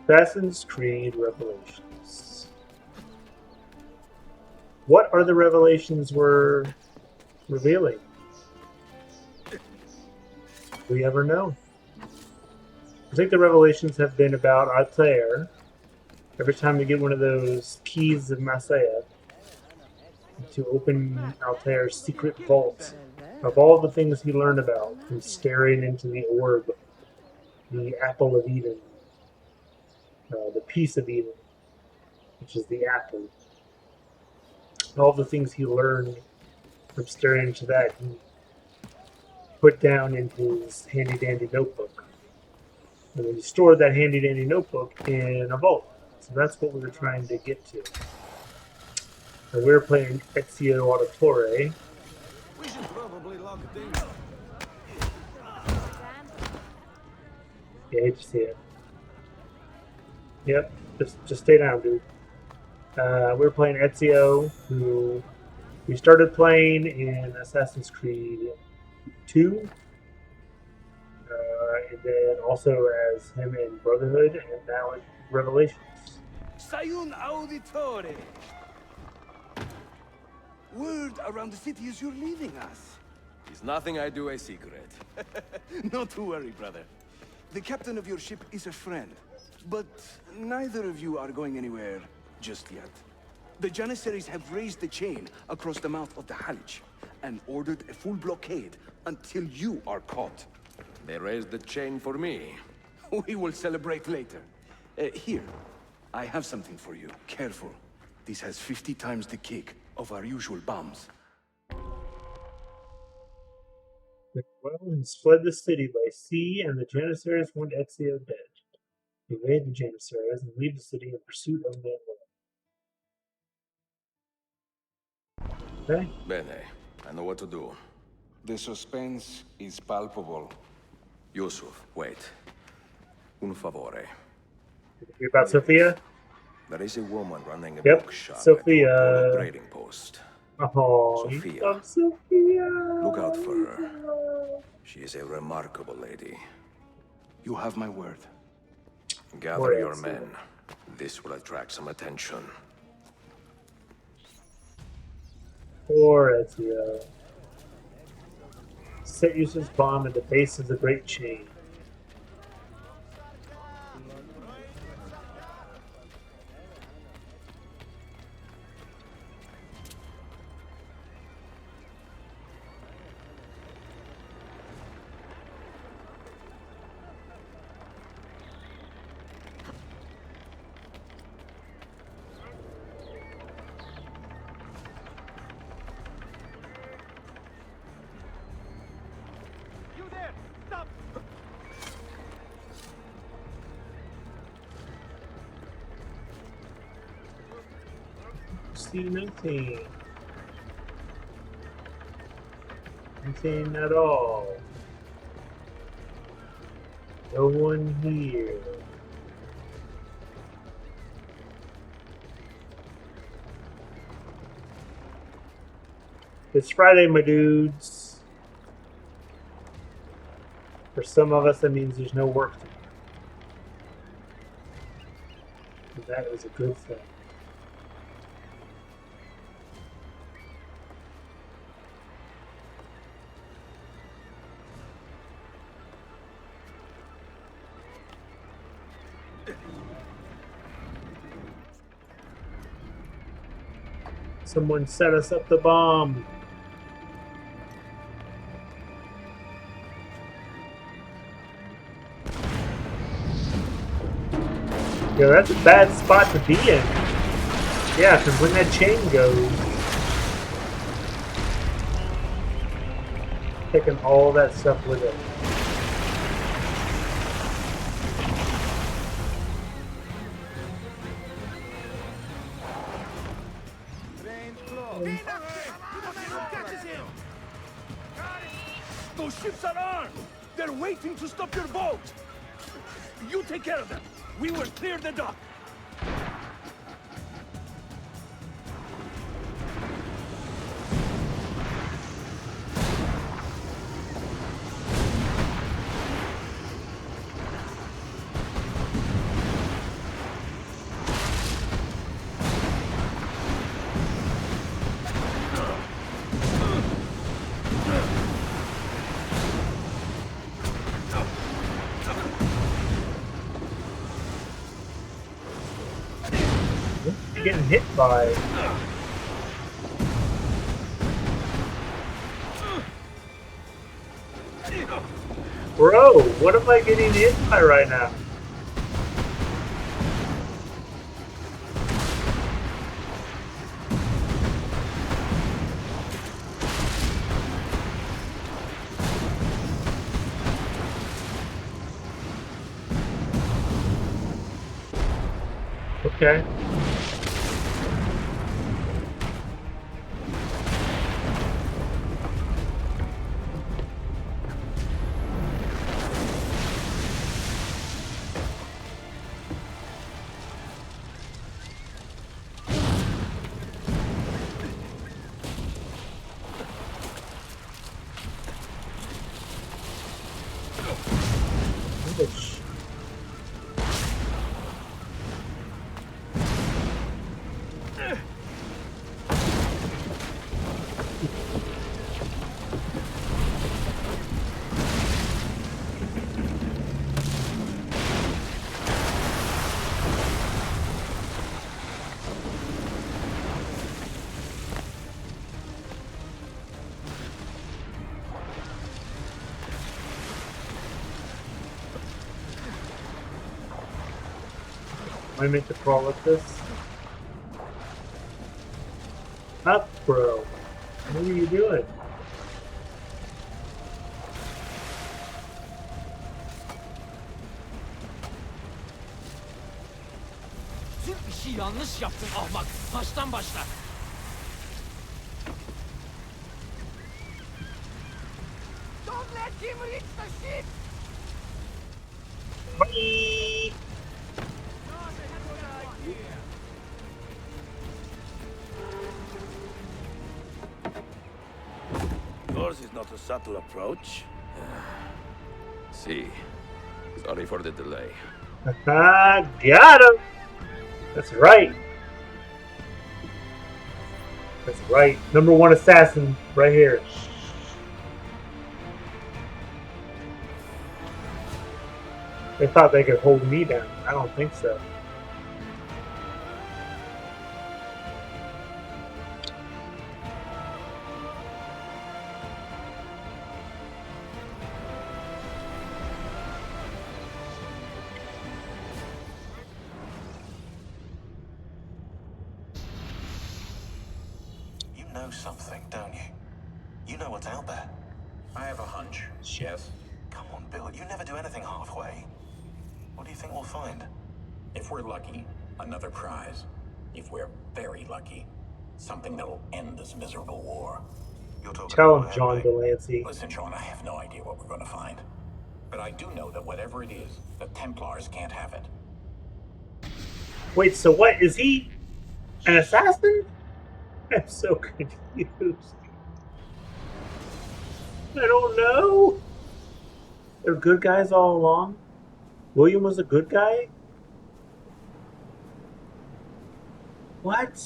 Assassin's Creed Revelations. What are the revelations we're revealing? We ever know? I think the revelations have been about Altair. Every time we get one of those keys of Masaya to open Altair's secret vault of all the things he learned about from staring into the orb, the apple of Eden, the piece of Eden, which is the apple. All the things he learned from staring into that, he put down in his handy dandy notebook. And then he stored that handy dandy notebook in a vault. So that's what we were trying to get to. And we were playing Ezio Auditore. We should probably lock things. Yeah, I hate to see it. Yep, just stay down, dude. We were playing Ezio, who we started playing in Assassin's Creed 2, and then also as him in Brotherhood, and now in Revelations. Sayun Auditore. Word around the city is you're leaving us. Is nothing I do a secret. Not to worry, brother. The captain of your ship is a friend, but neither of you are going anywhere just yet. The Janissaries have raised the chain across the mouth of the Halij and ordered a full blockade until you are caught. They raised the chain for me. We will celebrate later. Here, I have something for you. Careful. This has 50 times the kick of our usual bombs. Well, he's fled the city by sea, and the Janissaries want Ezio dead. Evade the Janissaries and leave the city in pursuit of Manuel. Okay? Bene, I know what to do. The suspense is palpable. Yusuf, wait. Un favore. Hear about Sophia? There is a woman running a Yep, bookshop Sophia. at your Polo trading post. Oh, Sophia. Sophia. Look out for her. She is a remarkable lady. You have my word. Gather your men. This will attract some attention. Poor Ezio. Set Yusuf's bomb at the base of the Great Chain. See nothing. Nothing at all. No one here. It's Friday, my dudes. For some of us, that means there's no work to do. And that is a good thing. Someone set us up the bomb. Yo, that's a bad spot to be in. Yeah, because when that chain goes, taking all that stuff with it. Those ships are armed! They're waiting to stop your boat! You take care of them! We will clear the dock! getting hit by? Bro, what am I getting hit by right now? Okay. Ouch. Am I meant to crawl up this? Up, bro. What are you doing? Tüm işi yanlış yaptın ahmak. Baştan başla. Don't let him reach the ship. Bye. Yours is not a subtle approach. See. Sorry for the delay. Got him! That's right. That's right. Number one assassin right here. They thought they could hold me down. I don't think so. You know something, don't you? You know what's out there. I have a hunch. Yes? Come on, Bill. You never do anything halfway. What do you think we'll find? If we're lucky, another prize. If we're very lucky, something that'll end this miserable war. You're talking Tell him, about John headway. Delancey. Listen, Sean, I have no idea what we're going to find. But I do know that whatever it is, the Templars can't have it. Wait, so what? Is he an assassin? I'm so confused. I don't know. They're good guys all along? William was a good guy? What?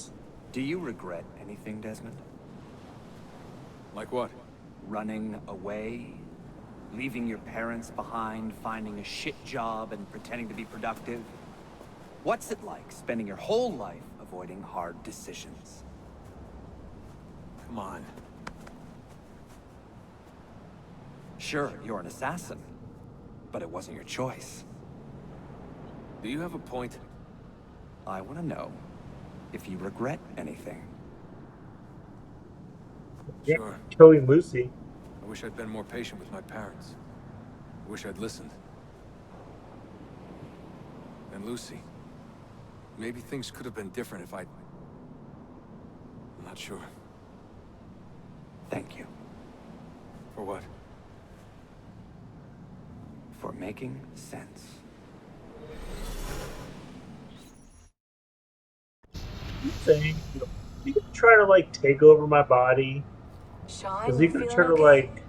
Do you regret anything, Desmond? Like what? Running away? Leaving your parents behind, finding a shit job, and pretending to be productive? What's it like spending your whole life avoiding hard decisions? Come on. Sure, you're an assassin, but it wasn't your choice. Do you have a point? I want to know if you regret anything. Yeah, Sure. killing Lucy. I wish I'd been more patient with my parents. I wish I'd listened. And Lucy. Maybe things could have been different if I'm not sure. Thank you For what? for making sense. Saying, you can try to like take over my body. Sean, Is he you gonna feeling try to okay? like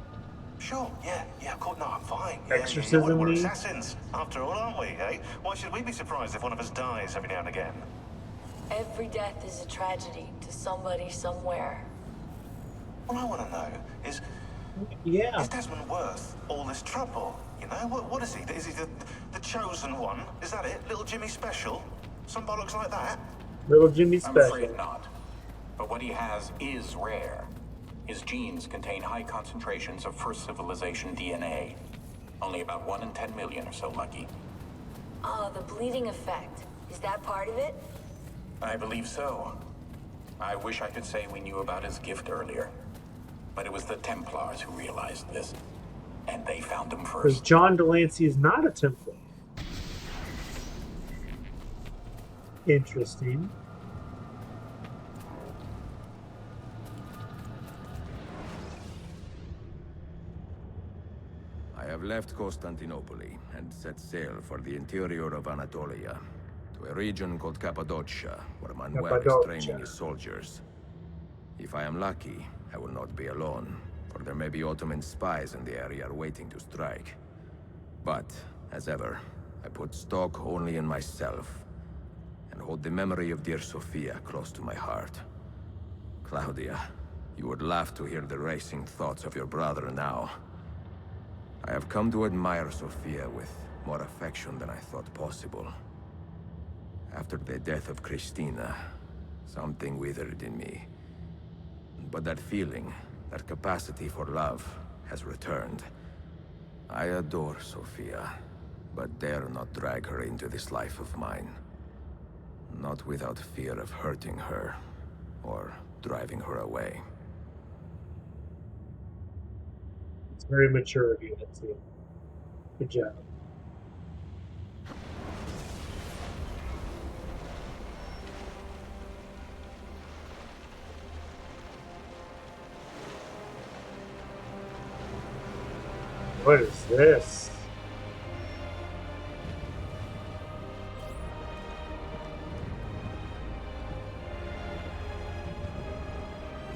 Sure, yeah, of course. No, I'm fine. exorcism we're me? assassins, after all, aren't we, eh? Why should we be surprised if one of us dies every now and again? Every death is a tragedy to somebody somewhere. What I want to know is Yeah. Desmond worth all this trouble? You know, what is he? Is he the chosen one? Is that it? Little Jimmy Special? Some bollocks like that? Little Jimmy I'm special. afraid not. But what he has is rare. His genes contain high concentrations of first civilization DNA. Only about 1 in 10 million are so lucky. Oh, the bleeding effect. Is that part of it? I believe so. I wish I could say we knew about his gift earlier. But it was the Templars who realized this. And they found him Because first. John Delancey is not a Templar. Interesting. I have left Constantinople and set sail for the interior of Anatolia, to a region called Cappadocia, where Manuel is training his soldiers. If I am lucky, I will not be alone, for there may be Ottoman spies in the area waiting to strike. But, as ever, I put stock only in myself, and hold the memory of dear Sophia close to my heart. Claudia, you would laugh to hear the racing thoughts of your brother now. I have come to admire Sophia with more affection than I thought possible. After the death of Christina, something withered in me. But that feeling, that capacity for love, has returned. I adore Sophia, but dare not drag her into this life of mine. Not without fear of hurting her, or driving her away. It's very mature of you, Ezio. Good job. What is this?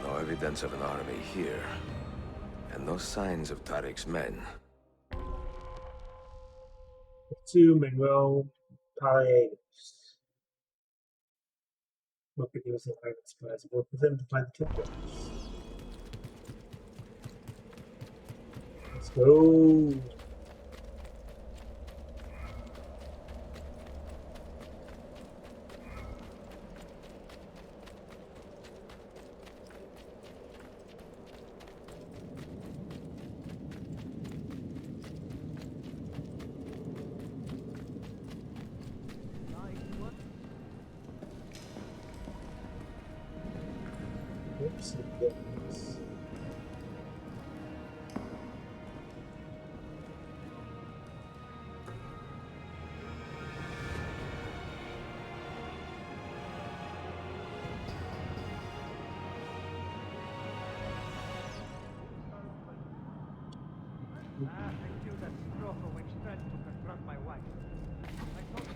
No evidence of an army here, and no signs of Tariq's men. To Manuel Palaeus. Look at those private spies. Work with them to find the Templars. Let's go. Oops, goodness. I feel that stroke when she tried to confront my wife. I told her.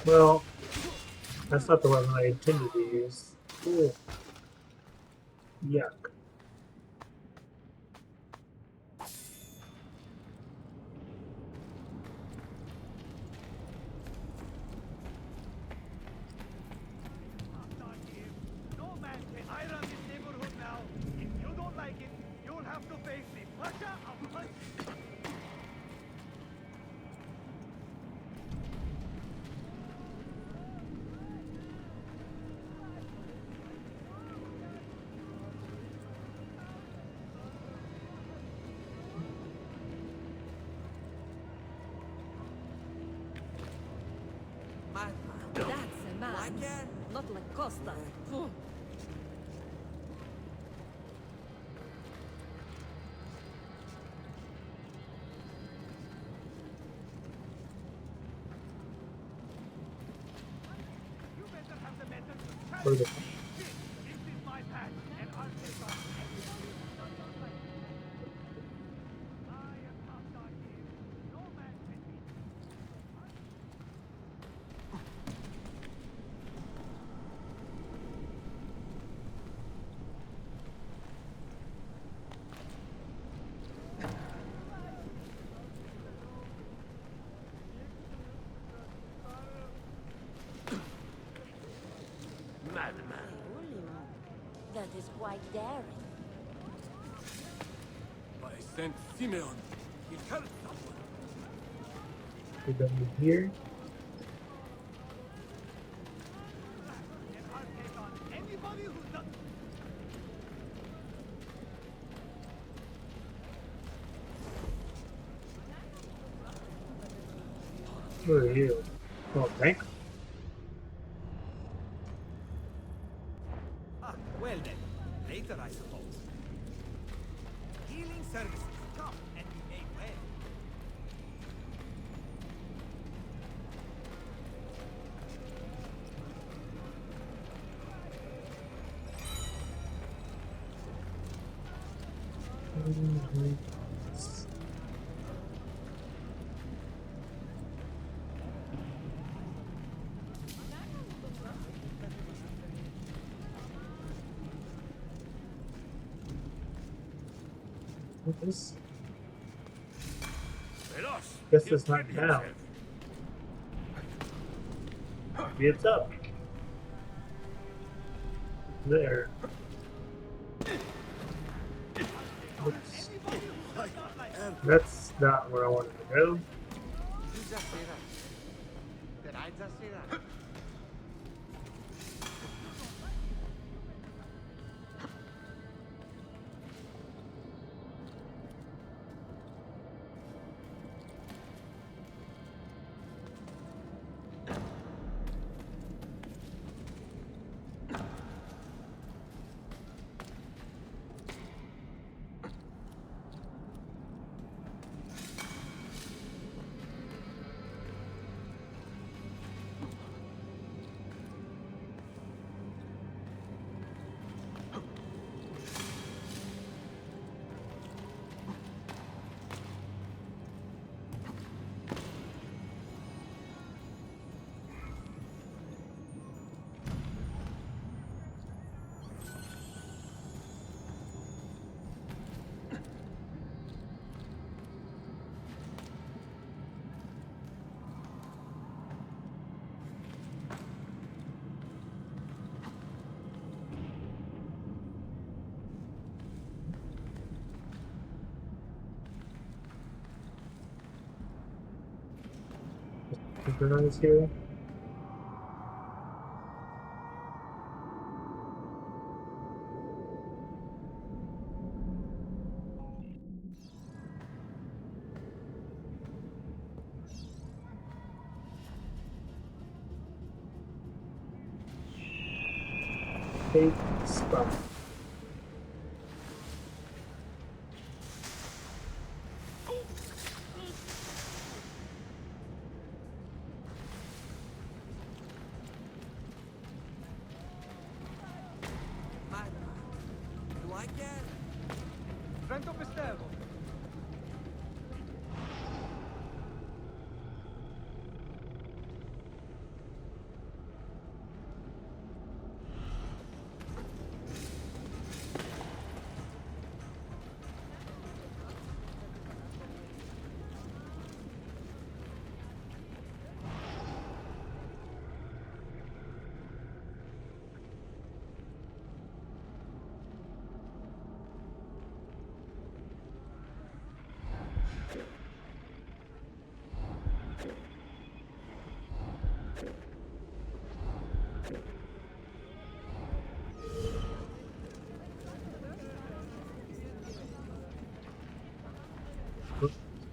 Well, that's not the weapon I intended to use. Cool. Yuck. No man can. I run this neighborhood now. If you don't like it, you'll have to face me. Pasha, I'll punch you. That's a man. Not like Costa. Phew. You better have the metal to Where the this is my path, and I'll take on I am Costa here. No man can beat me. Saint Simeon. He hurt someone. We don't need here. And I'll take on anybody who's not. Where are you? Oh, thank you. Ah, well then. Later, I suppose. Healing services. Come and be made well. What is? Veloz. Guess it's not down. Maybe it's up. There. Oops. That's not where I wanted to go. Synchronize here. Take spot. Vento Pistevo.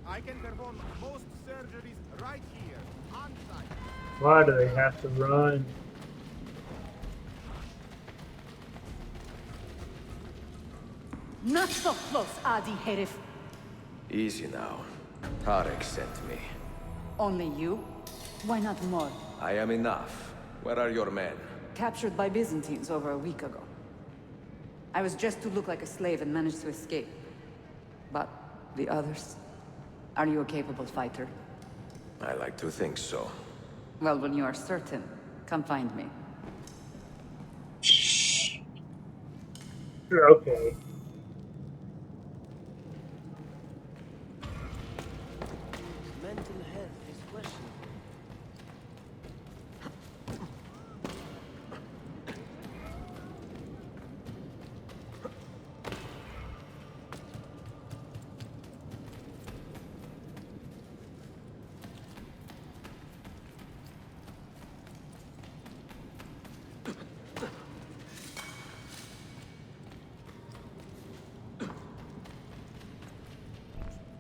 I can perform most surgeries right here, on site. Why do they have to run? Not so close, Adi Herif. Easy now. Tarek sent me. Only you? Why not more? I am enough. Where are your men? Captured by Byzantines over a week ago. I was just to look like a slave and managed to escape. But the others? Are you a capable fighter? I like to think so. Well, when you are certain, come find me. Sure, okay. Mental health is questionable.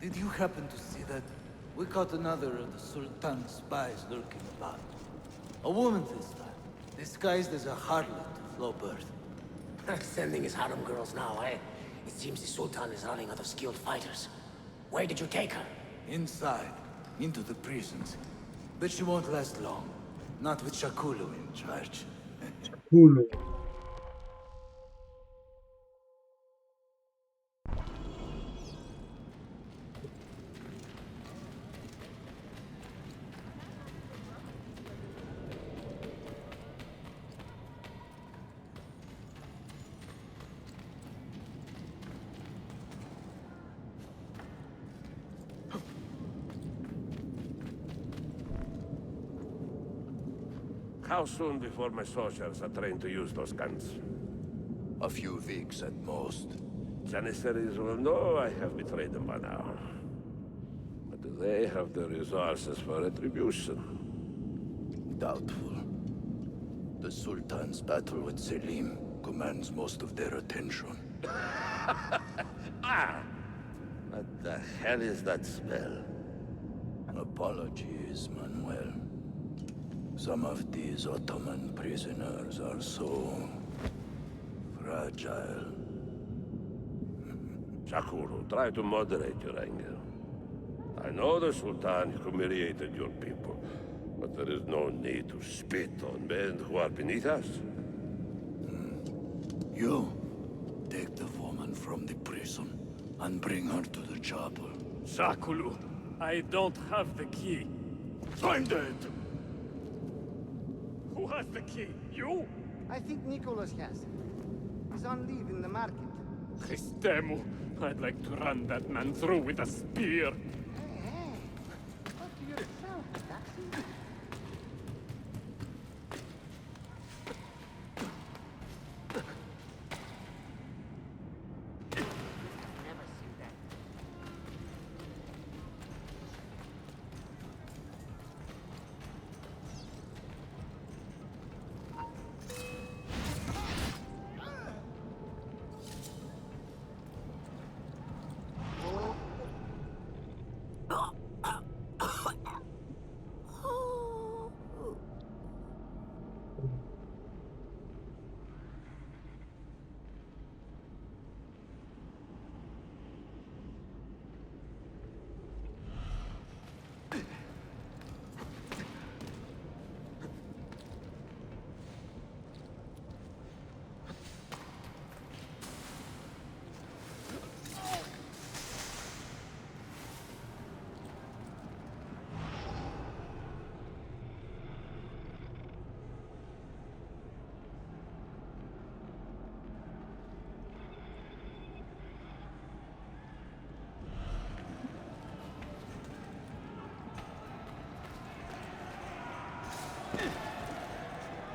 Did you happen to see that? We caught another of the Sultan's spies lurking about. A woman this time, disguised as a harlot to flow birth. Sending his harem girls now, eh? It seems the Sultan is running out of skilled fighters. Where did you take her? Inside, into the prisons. But she won't last long. Not with Shakulu in charge. Hulu. How soon before my soldiers are trained to use those guns? A few weeks at most. Janissaries will know I have betrayed them by now. But do they have the resources for retribution? Doubtful. The Sultan's battle with Selim commands most of their attention. What the hell is that spell? Apologies, Manuel. Some of these Ottoman prisoners are so fragile. Shakuru, try to moderate your anger. I know the Sultan humiliated your people, but there is no need to spit on men who are beneath us. You take the woman from the prison and bring her to the chapel. Shakulu, I don't have the key. I'm dead! Who has the key? You? I think Nicholas has it. He's on leave in the market. Christemu, I'd like to run that man through with a spear. Hey, talk to yourself, Taxi. Never seen that.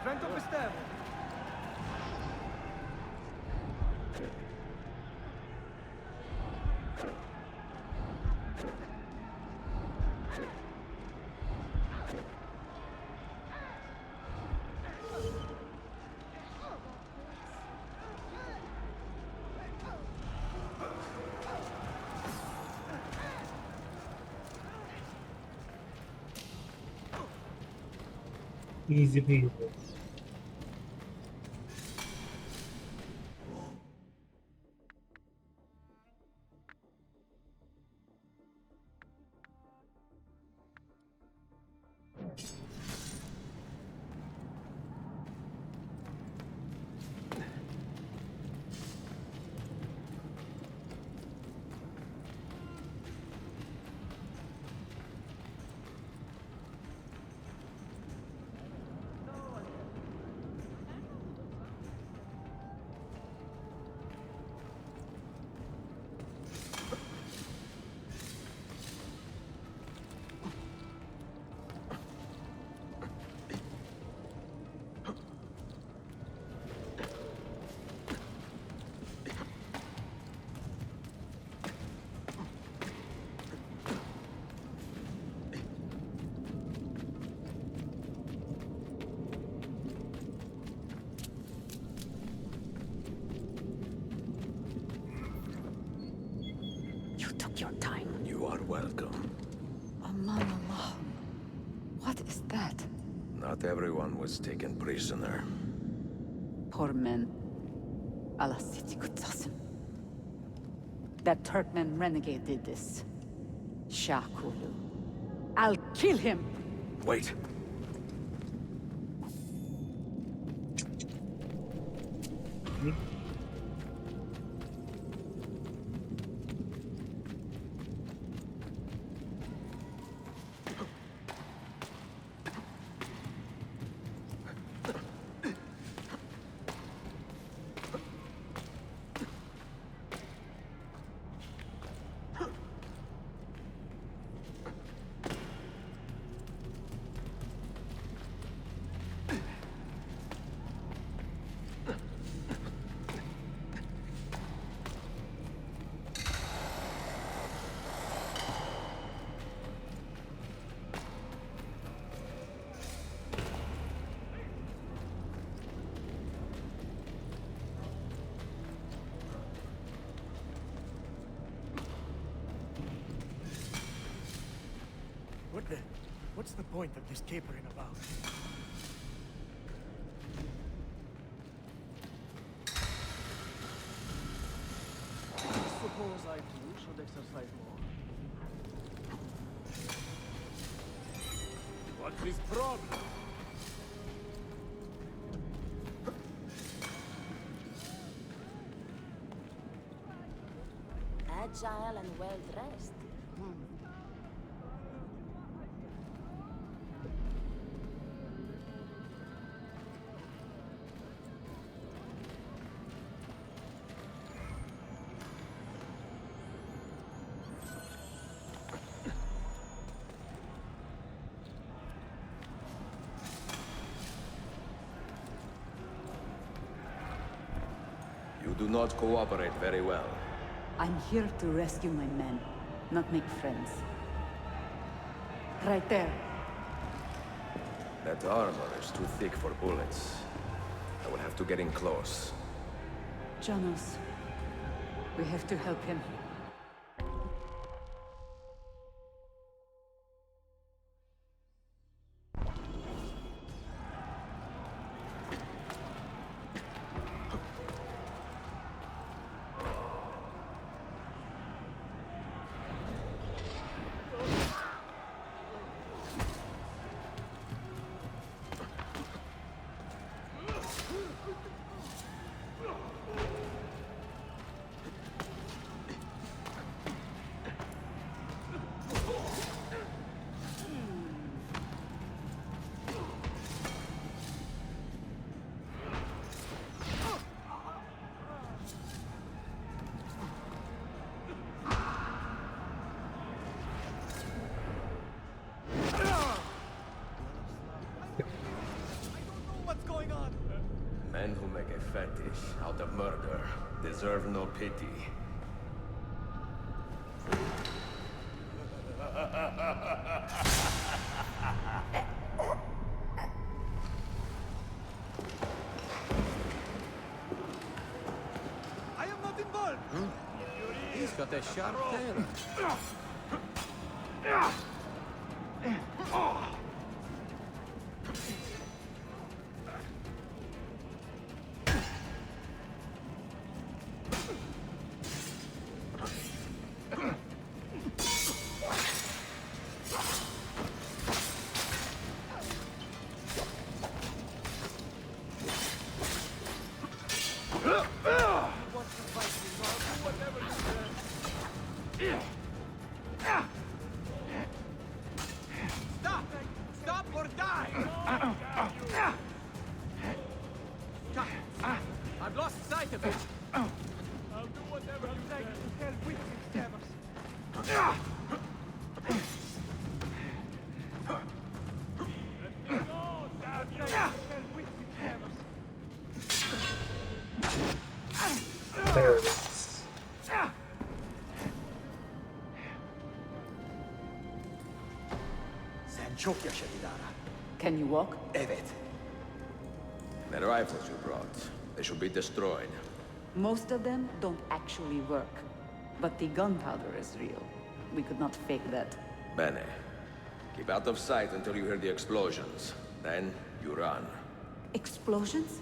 Vento Pistevo. Easy peasy. took your time. You are welcome. Aman Allah. What is that? Not everyone was taken prisoner. Poor men. Allah siti kutsasın. That Turkmen renegade did this. Shah Kulu. I'll kill him! Wait. What's the point of this capering about? I suppose I too should exercise more. What's his problem? Agile and well-dressed. You do not cooperate very well. I'm here to rescue my men, not make friends. Right there. That armor is too thick for bullets. I will have to get in close. Janos, we have to help him. Men who make a fetish out of murder deserve no pity. I am not involved! He's got a sharp tail. Stop! Stop or die! God, I've lost sight of it. I'll do whatever you say to hell with these jammers. There it is. Sen çok yaşadılar. Can you walk? Evet. The rifles you brought, they should be destroyed. Most of them don't actually work. But the gunpowder is real. We could not fake that. Bene. Keep out of sight until you hear the explosions. Then, you run. Explosions?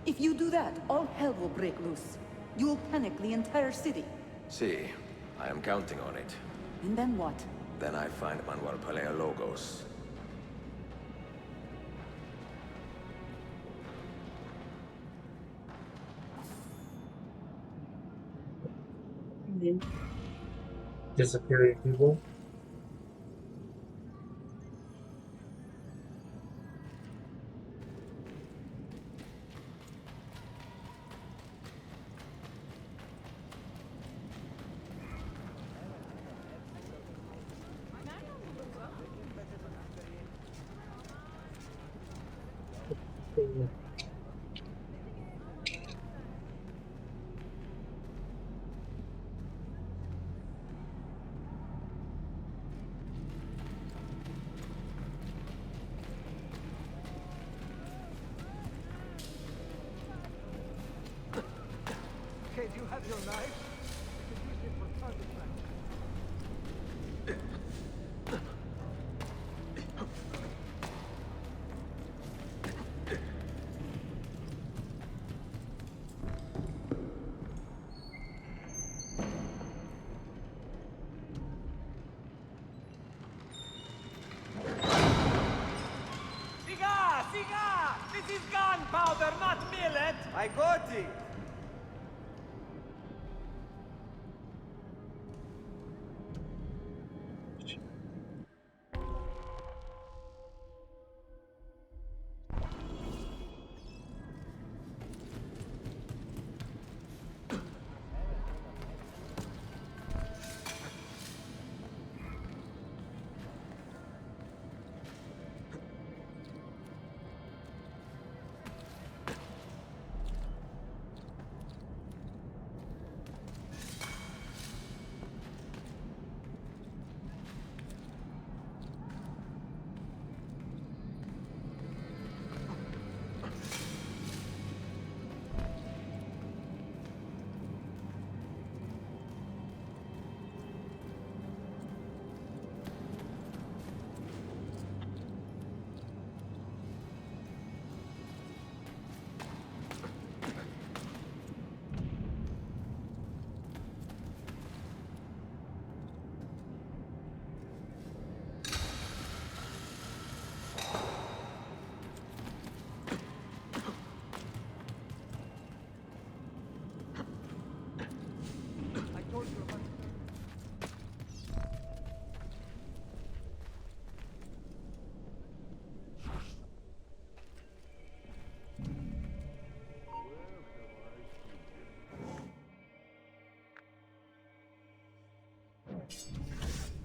If you do that, all hell will break loose. You will panic the entire city. See, I am counting on it. And then what? Then I find Manuel Paleologos. Disappearing people. Okay, do you have your knife? You can use it for target practice. Siga! Siga! This is gunpowder, not millet! I got it!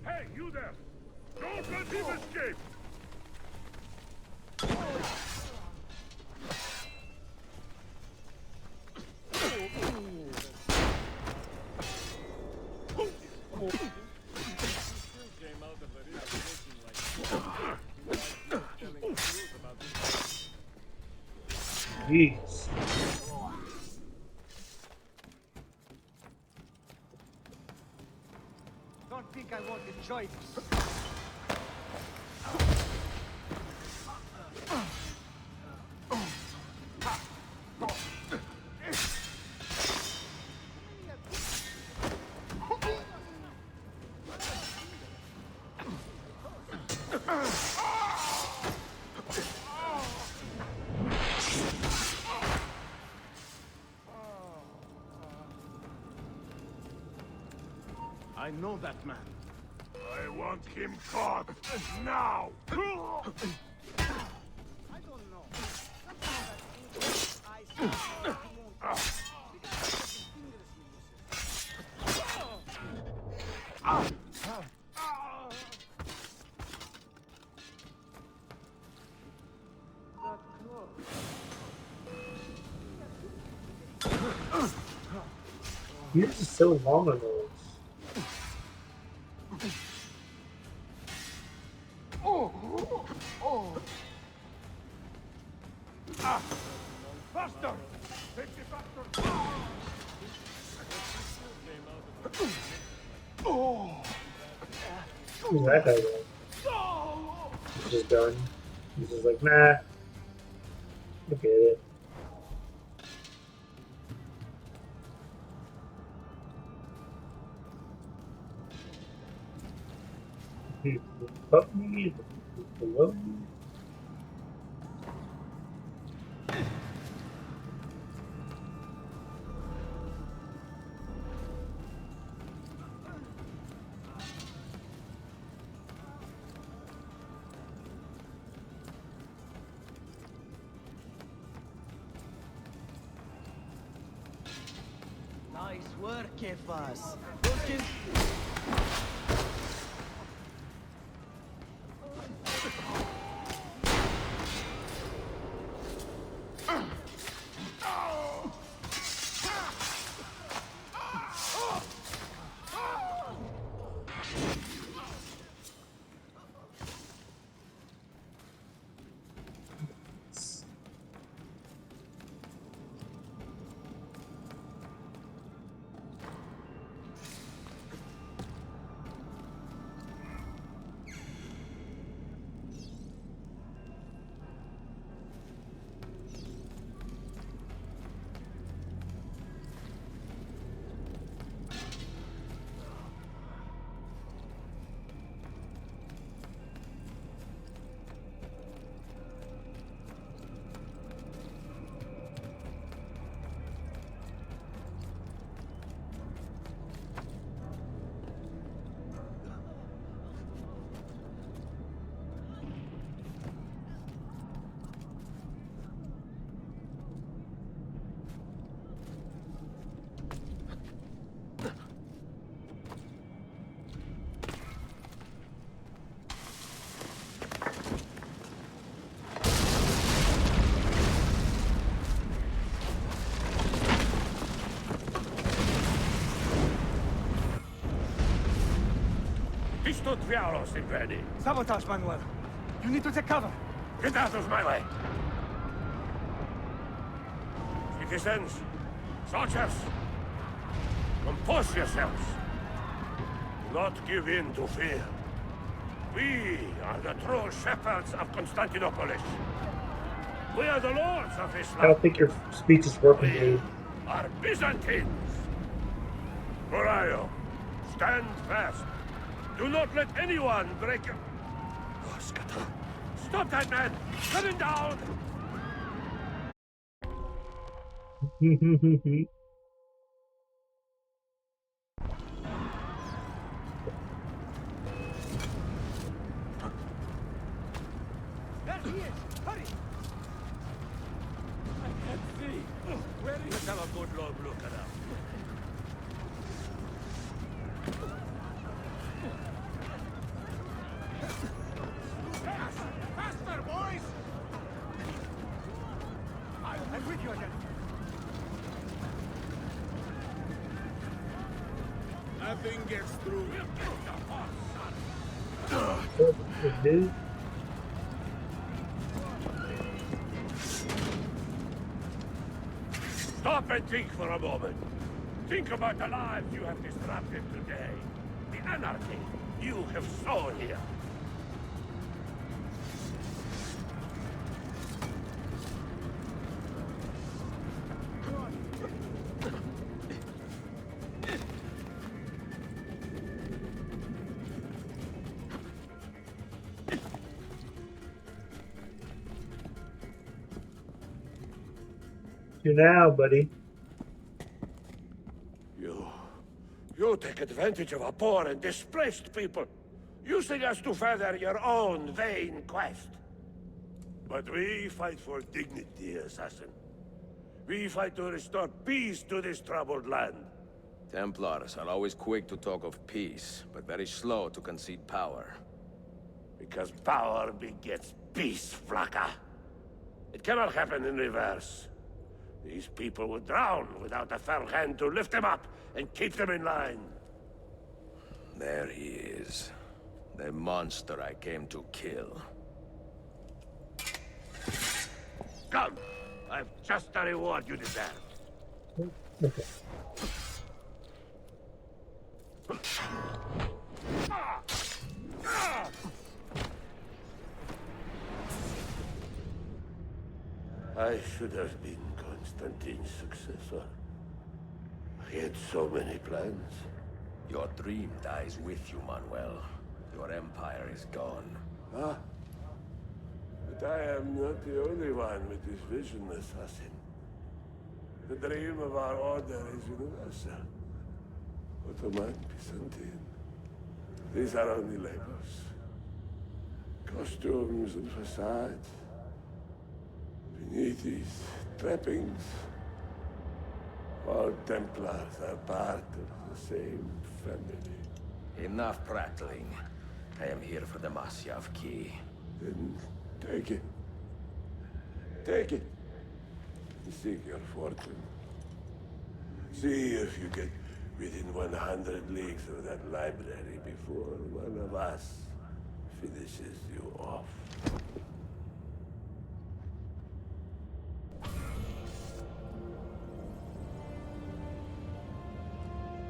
Hey, you there! Don't let him escape! Jeez. Don't think I won't enjoy this. I know that man. I want him caught now! I don't know. Yours is so long on those. Faster! Take the factor! Who's that guy doing? He's just done. He's just like, nah. Look at it. Above me, below me. Nice work, Kefas. Those kids... Sabotage, Manuel. You need to take cover. Get out of my way! Citizens, soldiers, compose yourselves. Do not give in to fear. We are the true shepherds of Constantinople. We are the lords of Islam. I don't think your speech is working, dude. We are Byzantines. Morayo, stand fast. Do not let anyone break your... Oh, stop that man! Cut him down! There he is! Hurry! I can't see. Where is he? Let's have a good long look around. Faster, boys! I'm with you again. Nothing gets through. Dude. Stop and think for a moment. Think about the lives you have disrupted today. The anarchy you have sown here. You now, buddy. You take advantage of a poor and displaced people, using us to further your own vain quest. But we fight for dignity, assassin. We fight to restore peace to this troubled land. Templars are always quick to talk of peace, but very slow to concede power. Because power begets peace, Flaka. It cannot happen in reverse. These people would drown without a fair hand to lift them up and keep them in line. There he is. The monster I came to kill. Come! I've just the reward you deserve. Okay. I should have been Constantine's successor. He had so many plans. Your dream dies with you, Manuel. Your empire is gone. Ah. But I am not the only one with this vision, assassin. The dream of our order is universal. Ottoman, Byzantine. These are only labels. Costumes and facades. Beneath these trappings, all Templars are part of the same family. Enough prattling. I am here for the Masyav key. Then take it. Take it. And seek your fortune. See if you get within 100 leagues of that library before one of us finishes you off.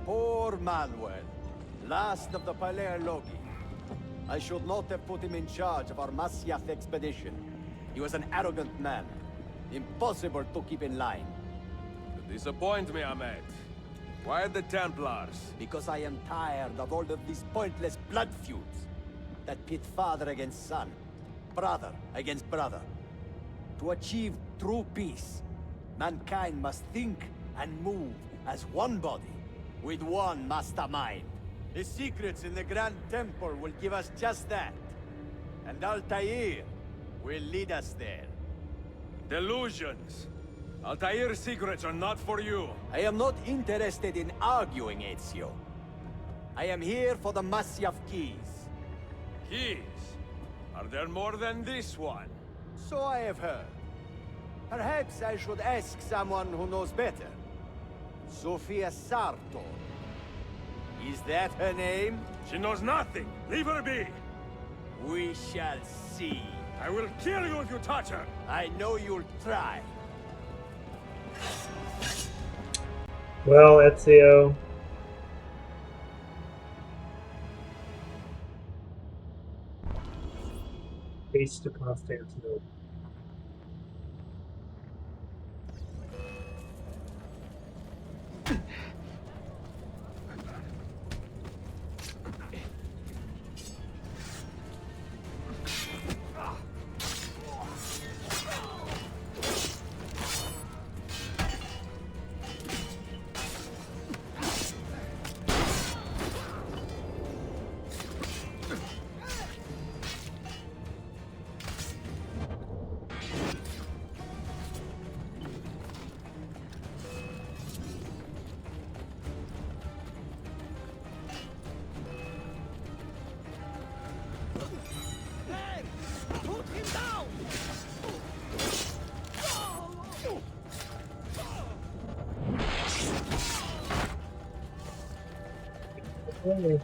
Poor Manuel, last of the Palerlogi. I should not have put him in charge of our Masyaf expedition. He was an arrogant man. Impossible to keep in line. You disappoint me, Ahmed. Why the Templars? Because I am tired of all of these pointless blood feuds that pit father against son, brother against brother. To achieve true peace, mankind must think and move as one body, with one mastermind. The secrets in the Grand Temple will give us just that. And Altair will lead us there. Delusions! Altair's secrets are not for you. I am not interested in arguing, Ezio. I am here for the Masyaf keys. Keys? Are there more than this one? So I have heard. Perhaps I should ask someone who knows better. Sofia Sartor. Is that her name? She knows nothing! Leave her be! We shall see. I will kill you if you touch her! I know you'll try. Well, Ezio. Face to Constantinople. Hey.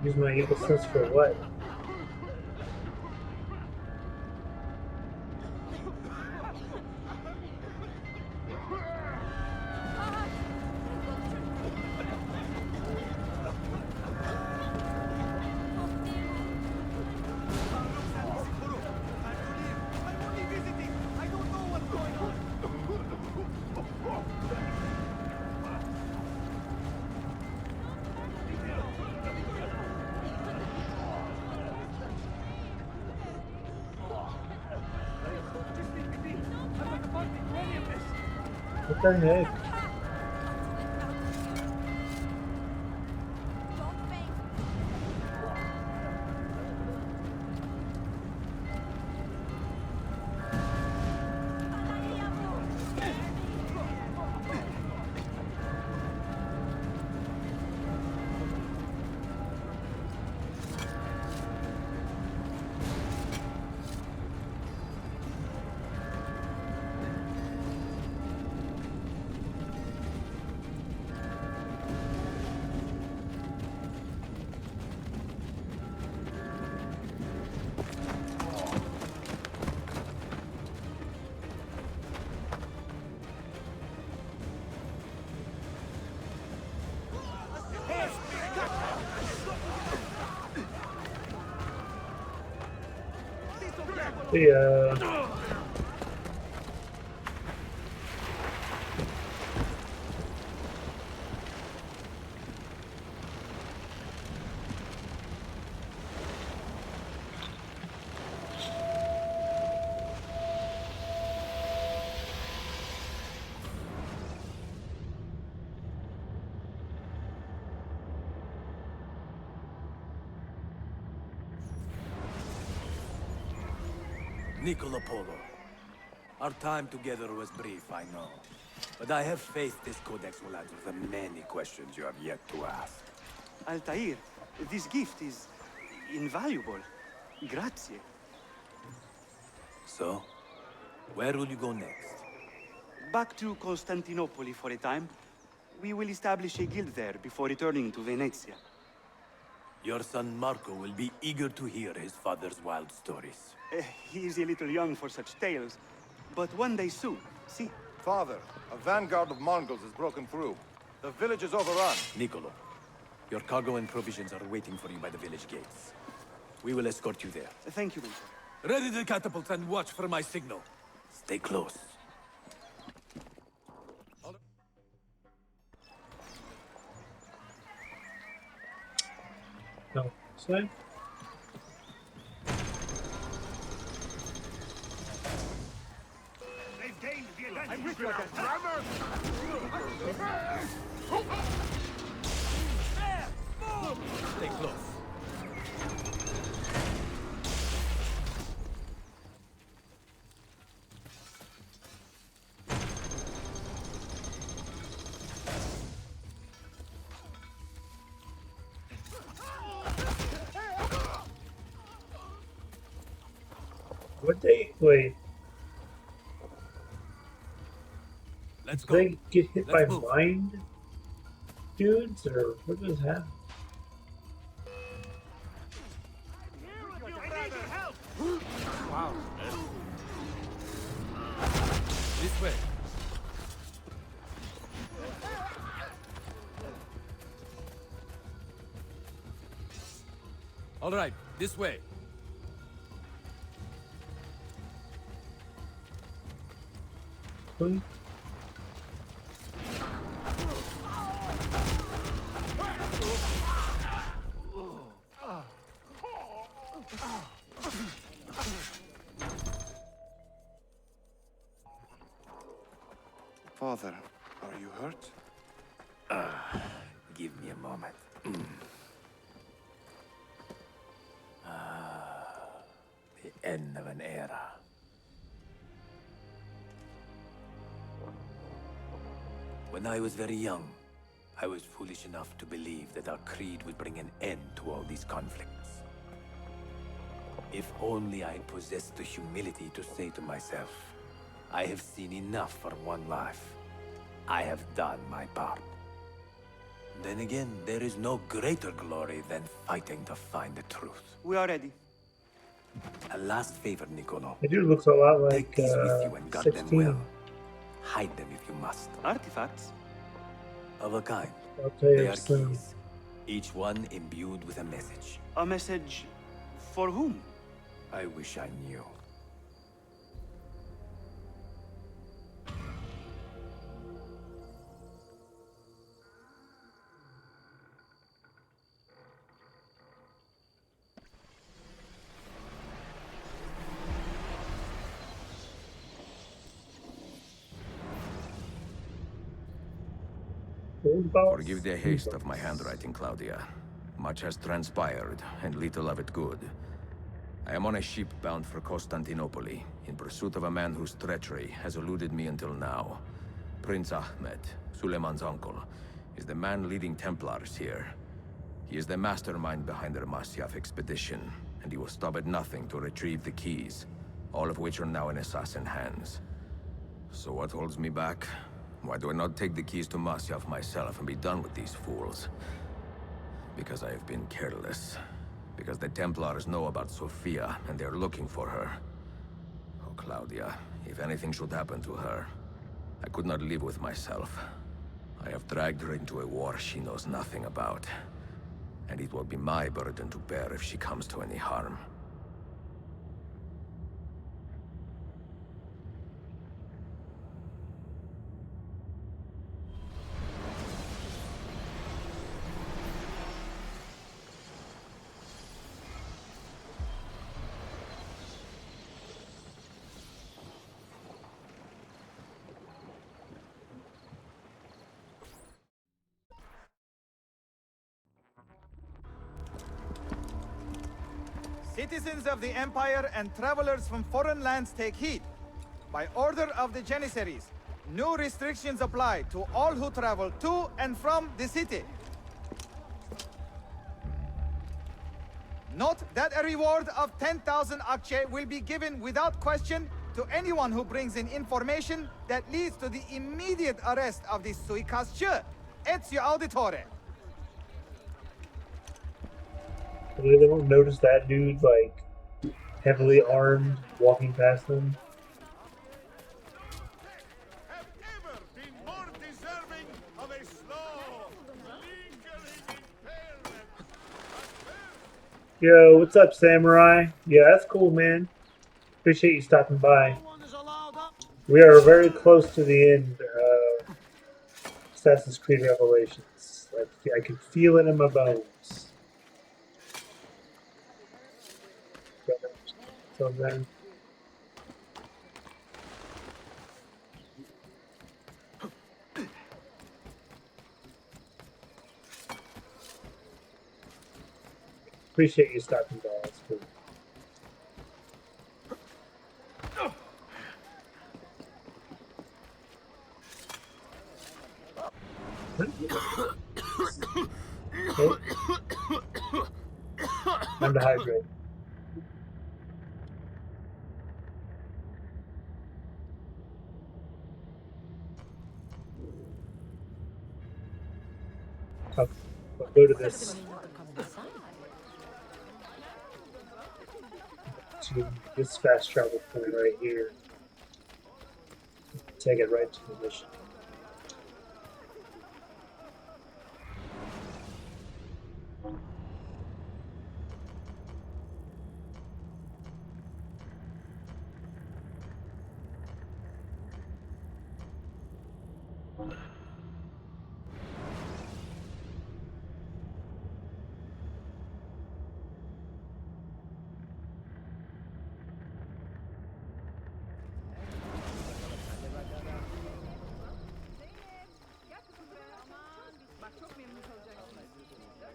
Use my evil sense for what? What the heck? Yeah. Niccolo Polo. Our time together was brief, I know. But I have faith this codex will answer the many questions you have yet to ask. Altair, this gift is invaluable. Grazie. So, where will you go next? Back to Constantinople for a time. We will establish a guild there before returning to Venezia. Your son Marco will be eager to hear his father's wild stories. He is a little young for such tales, but one day soon, see? Father, a vanguard of Mongols has broken through. The village is overrun. Niccolo, your cargo and provisions are waiting for you by the village gates. We will escort you there. Thank you, Mentor. Ready the catapult and watch for my signal. Stay close. No. Say? They've gained the advantage. I'm with you, grammar. There! Move! Stay close. Would they wait? Let's go. They get hit by mind dudes, or what does happen? Wow. This way. All right, this way. Father, are you hurt? Give me a moment. The end of an era. When I was very young, I was foolish enough to believe that our creed would bring an end to all these conflicts. If only I possessed the humility to say to myself, I have seen enough for one life. I have done my part. Then again, there is no greater glory than fighting to find the truth. We are ready. A last favor, Niccolo. It dude looks a lot like Take these with you and guard 16. them well. Hide them if you must. Artifacts? Of a kind. I'll tell you They are soon. keys, each one imbued with a message. A message for whom? I wish I knew. Forgive the haste of my handwriting, Claudia. Much has transpired, and little of it good. I am on a ship bound for Constantinople, in pursuit of a man whose treachery has eluded me until now. Prince Ahmed, Suleiman's uncle, is the man leading Templars here. He is the mastermind behind their Masyaf expedition, and he will stop at nothing to retrieve the keys, all of which are now in assassin hands. So what holds me back? Why do I not take the keys to Masyaf myself and be done with these fools? Because I have been careless. Because the Templars know about Sophia, and they're looking for her. Oh, Claudia, if anything should happen to her, I could not live with myself. I have dragged her into a war she knows nothing about. And it will be my burden to bear if she comes to any harm. Citizens of the Empire and travelers from foreign lands take heed. By order of the Janissaries, new restrictions apply to all who travel to and from the city. Note that a reward of 10,000 akçe will be given without question to anyone who brings in information that leads to the immediate arrest of the suikastçı, Ezio Auditore. They don't notice that dude, like, heavily armed, walking past them. Yo, what's up, Samurai? Yeah, that's cool, man. Appreciate you stopping by. We are very close to the end of Assassin's Creed Revelations. I can feel it in my bones. So then, appreciate you stopping by. That's cool. Oh. Time to hydrate. Okay, we'll go to this. To this fast travel point right here. Take it right to the mission.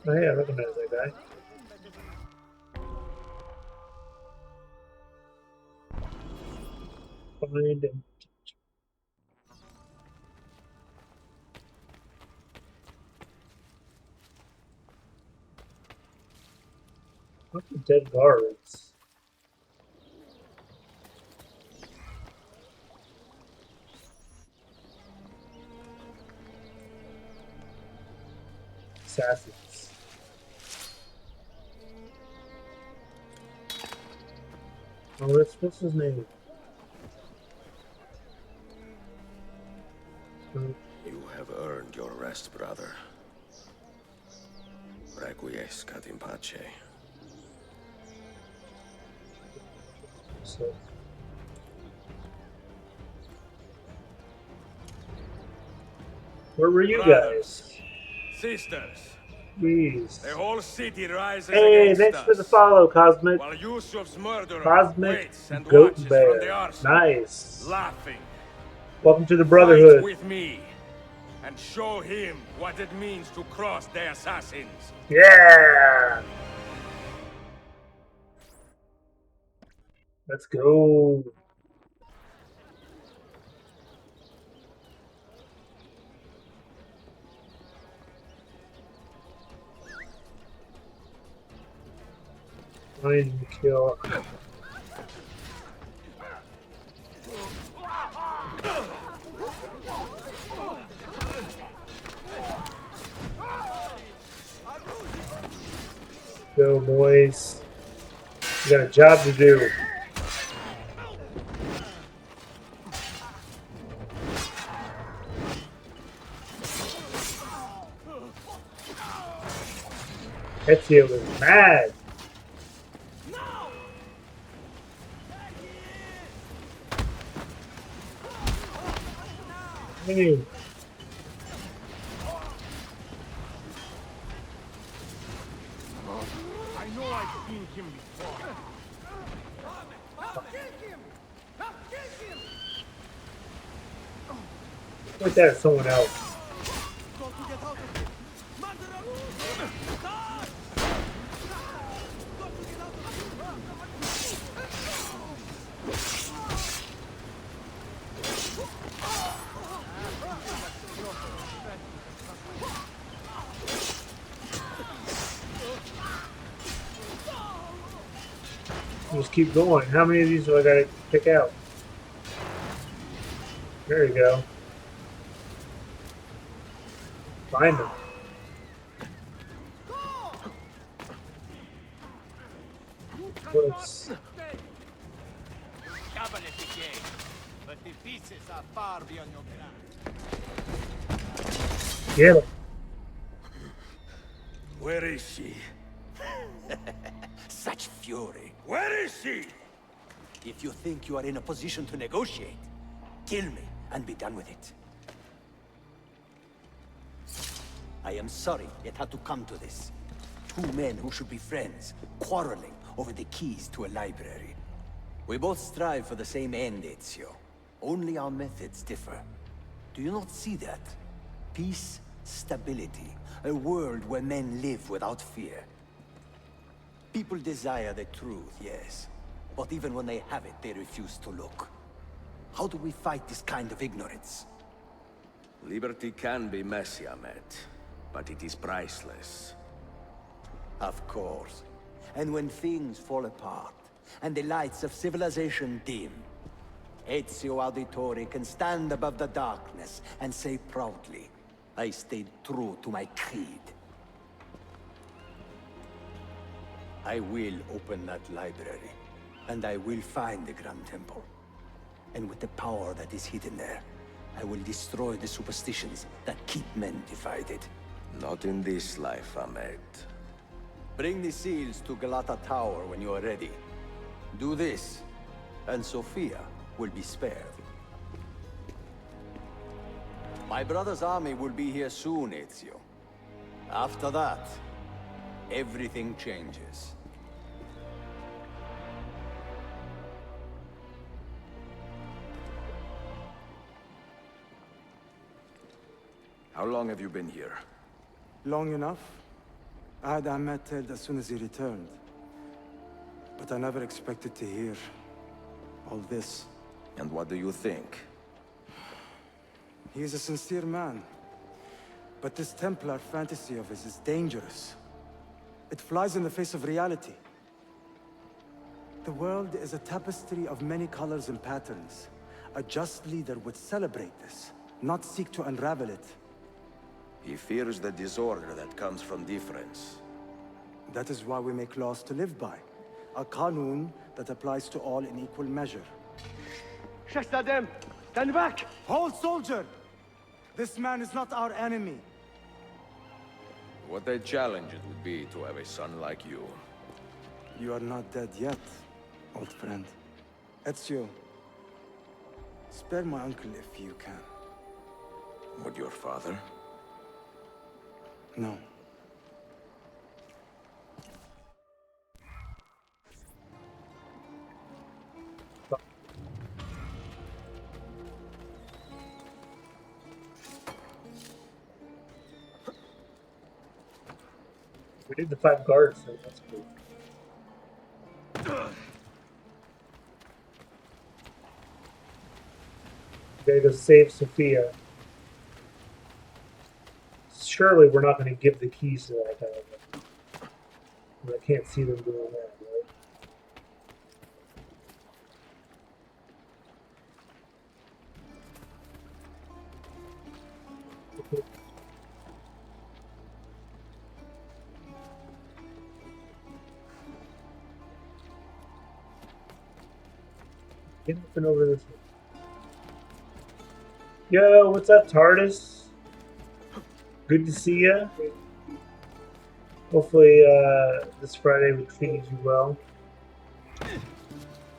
Oh yeah, I recognize that guy. Find him. Look at the dead guards. Assassins. Oh, what's his name? You have earned your rest, brother. Requiescat in pace. So. Where were you guys? Sisters. Jeez. The whole city rises hey, against thanks us. for the follow, Cosmic. While Yusuf's murderer Cosmic waits and Goat watches Bear. from the arsenal, Nice. laughing. Welcome to the Brotherhood. Fight with me and show him what it means to cross the assassins. Yeah. Let's go. Find and kill. Go, boys. We got a job to do. Ezio was mad. Hey. I know I've seen him before. Point that at someone else. Just keep going. How many of these do I gotta pick out? There you go. Find them. Whoops. But the pieces are far beyond your grasp. Yeah. Where is she? Such fury. Where is she? If you think you are in a position to negotiate, kill me and be done with it. I am sorry it had to come to this. Two men who should be friends, quarreling over the keys to a library. We both strive for the same end, Ezio. Only our methods differ. Do you not see that? Peace, stability, a world where men live without fear. People desire the truth, yes. But even when they have it, they refuse to look. How do we fight this kind of ignorance? Liberty can be messy, Ahmed, but it is priceless. Of course. And when things fall apart, and the lights of civilization dim, Ezio Auditore can stand above the darkness and say proudly, I stayed true to my creed. I will open that library, and I will find the Grand Temple. And with the power that is hidden there, I will destroy the superstitions that keep men divided. Not in this life, Ahmed. Bring the seals to Galata Tower when you are ready. Do this, and Sophia will be spared. My brother's army will be here soon, Ezio. After that, everything changes. How long have you been here? Long enough. I had Ahmed killed as soon as he returned. But I never expected to hear all this. And what do you think? He is a sincere man. But this Templar fantasy of his is dangerous. It flies in the face of reality. The world is a tapestry of many colors and patterns. A just leader would celebrate this, not seek to unravel it. He fears the disorder that comes from difference. That is why we make laws to live by. A Qanun that applies to all in equal measure. Shahzadem, stand back! Hold, soldier! This man is not our enemy. What a challenge it would be to have a son like you. You are not dead yet, old friend. Ezio, spare my uncle if you can. Would your father? No. We did the 5 guards, so that's cool. They go save Sophia. Surely we're not going to give the keys to that guy. I can't see them doing that, right? Get up and over this way. Yo, what's up, TARDIS? Good to see ya. Hopefully, this Friday we treated you well.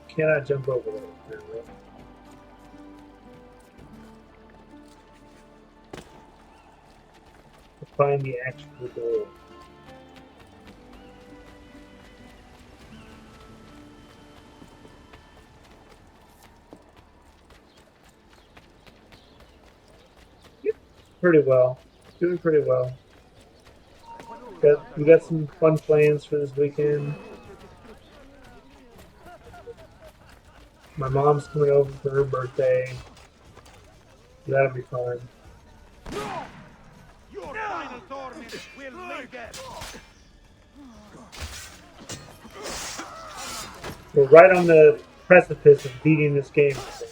Cannot jump over there, apparently. Find the actual door. Pretty well. Doing pretty well. We got some fun plans for this weekend. My mom's coming over for her birthday. That'll be fun. Your final torment will make it! We're right on the precipice of beating this game, I think.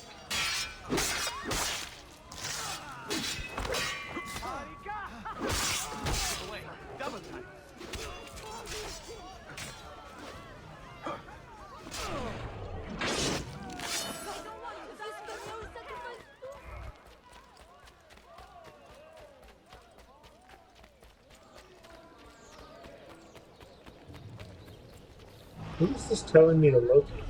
Who's this telling me to locate?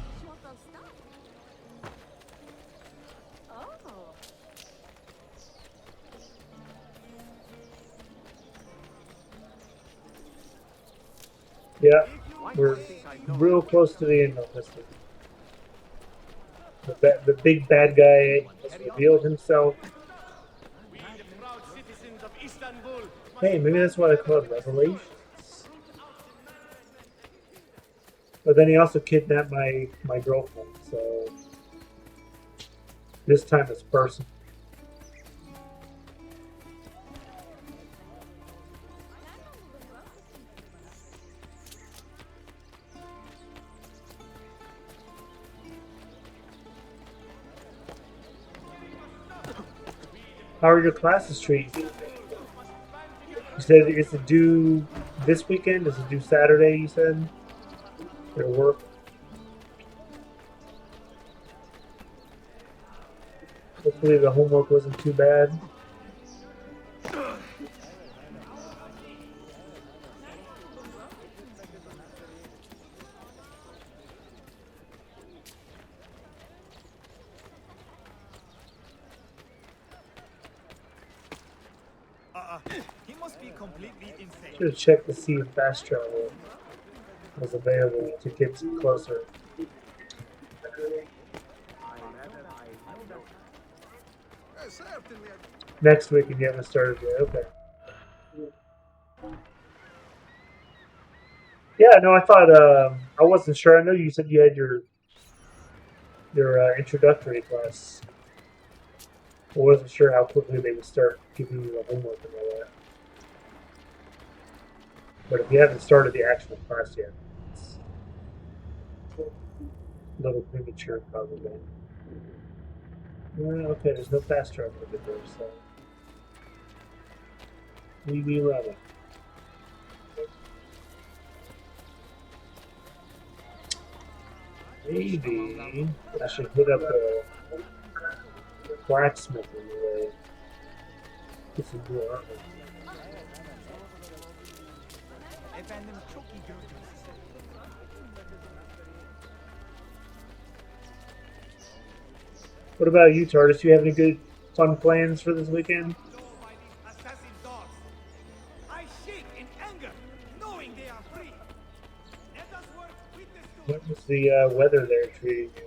Yeah, we're real close to the end of this thing. The big bad guy has revealed himself. Hey, maybe that's why they call it Revelations. But then he also kidnapped my girlfriend, so this time it's personal. How are your classes treating you? You said it's due this weekend? Is it due Saturday, you said? Your work? Hopefully the homework wasn't too bad. He must be completely insane. Should have checked to see if fast travel was available to get closer. Next week and you haven't started yet. Okay. Yeah, no, I thought I wasn't sure. I know you said you had your introductory class. I wasn't sure how quickly they would start giving you the homework and all that. But if you haven't started the actual class yet, it's a little premature probably. Well, okay, there's no fast travel over there, so we be running. Maybe I should hit up a blacksmith in the way. Get some more armor. What about you, Tardis? You have any good fun plans for this weekend? What was the weather there treating you?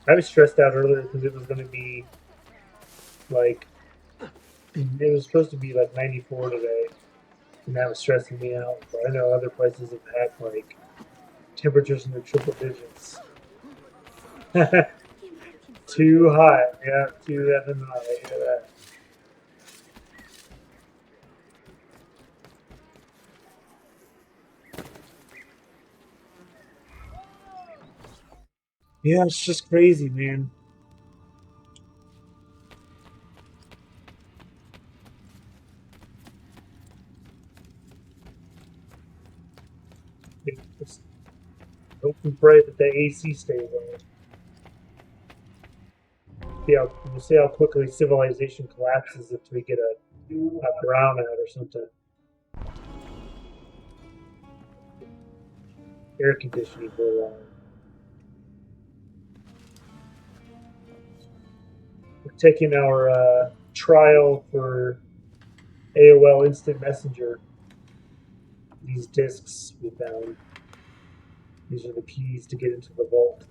I was stressed out earlier because it was going to be like, it was supposed to be like 94 today, and that was stressing me out. But I know other places have had like temperatures in the triple digits. Too hot, yeah, too effing hot. I hear that. Yeah, it's just crazy, man. Just hope and pray that the AC stays on. We'll see how quickly civilization collapses if we get a brownout or something. Air conditioning for long. We're taking our trial for AOL Instant Messenger. These discs we found. These are the keys to get into the vault.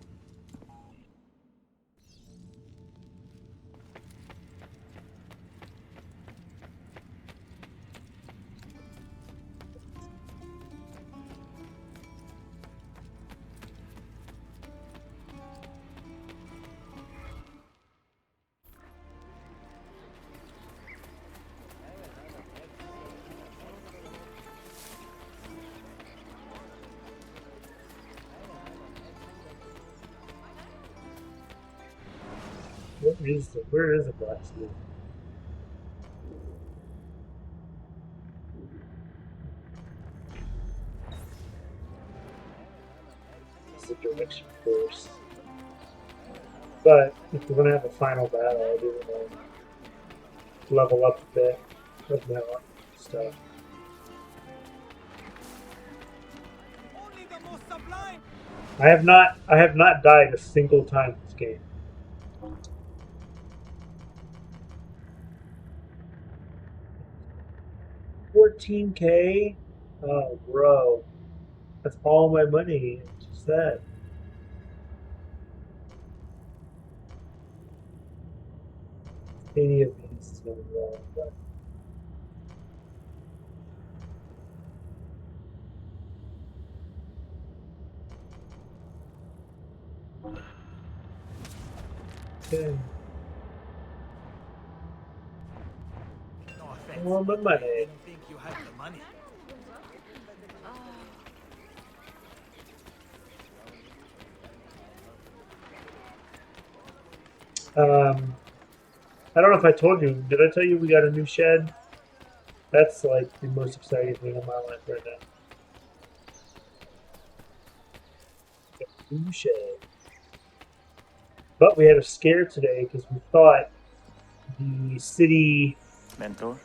Where is the blacksmith? It's the direction course. But if we're gonna have a final battle, I do want to level up a bit with my stuff. I have not died a single time in this game. $14K? Oh, bro. That's all my money. Just that. Any of these is going wrong, but okay. I want my money. Didn't think you had the money. I don't know if I told you. Did I tell you we got a new shed? That's like the most exciting thing in my life right now. New shed. But we had a scare today because we thought the city mentor,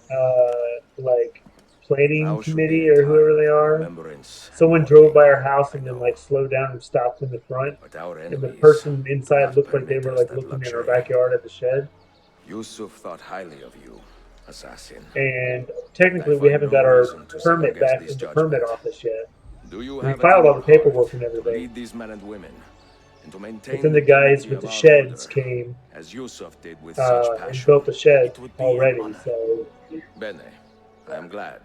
like planning committee or whoever they are, someone drove by our house and then like slowed down and stopped in the front, and the person inside looked like they were like looking in our backyard at the shed. Yusuf thought highly of you, assassin. And technically, we haven't got our permit back in the permit office yet. We filed all the paperwork and everything. Lead these men and women, and to maintain but then the guys with the sheds came as Yusuf did with such passion. And built the shed already. So Bene, I am glad.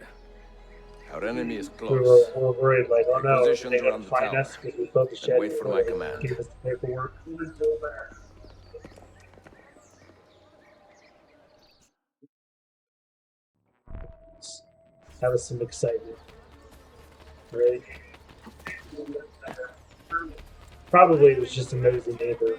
Our enemy is close. We were worried, like, oh no, they're going to find us because we built the shed. Wait for my command. Give us the paperwork. That was some excitement, right? Probably it was just a nosy neighbor.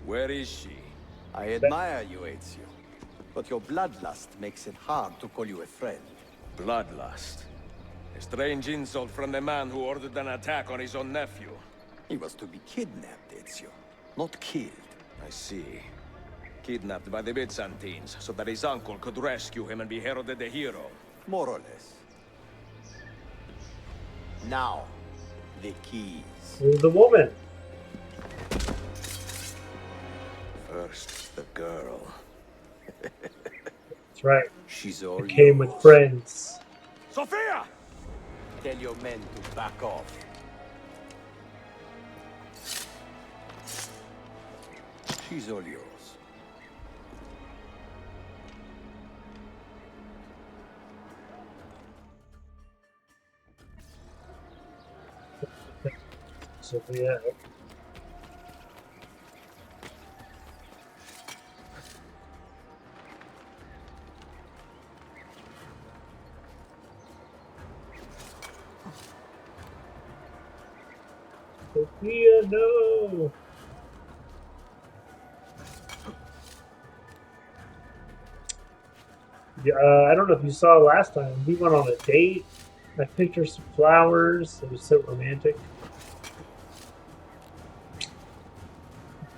Where is she? I admire you, Ezio, but your bloodlust makes it hard to call you a friend. Bloodlust? A strange insult from the man who ordered an attack on his own nephew. He was to be kidnapped, Ezio, not killed. I see. Kidnapped by the Byzantines, so that his uncle could rescue him and be heralded a hero. More or less. Now, the keys. Who's the woman? First, the girl. That's right. She's all it came with friends. Sophia! Tell your men to back off. She's all yours. Sophia. Sophia, no! Yeah, I don't know if you saw last time. We went on a date. I picked her some flowers. It was so romantic.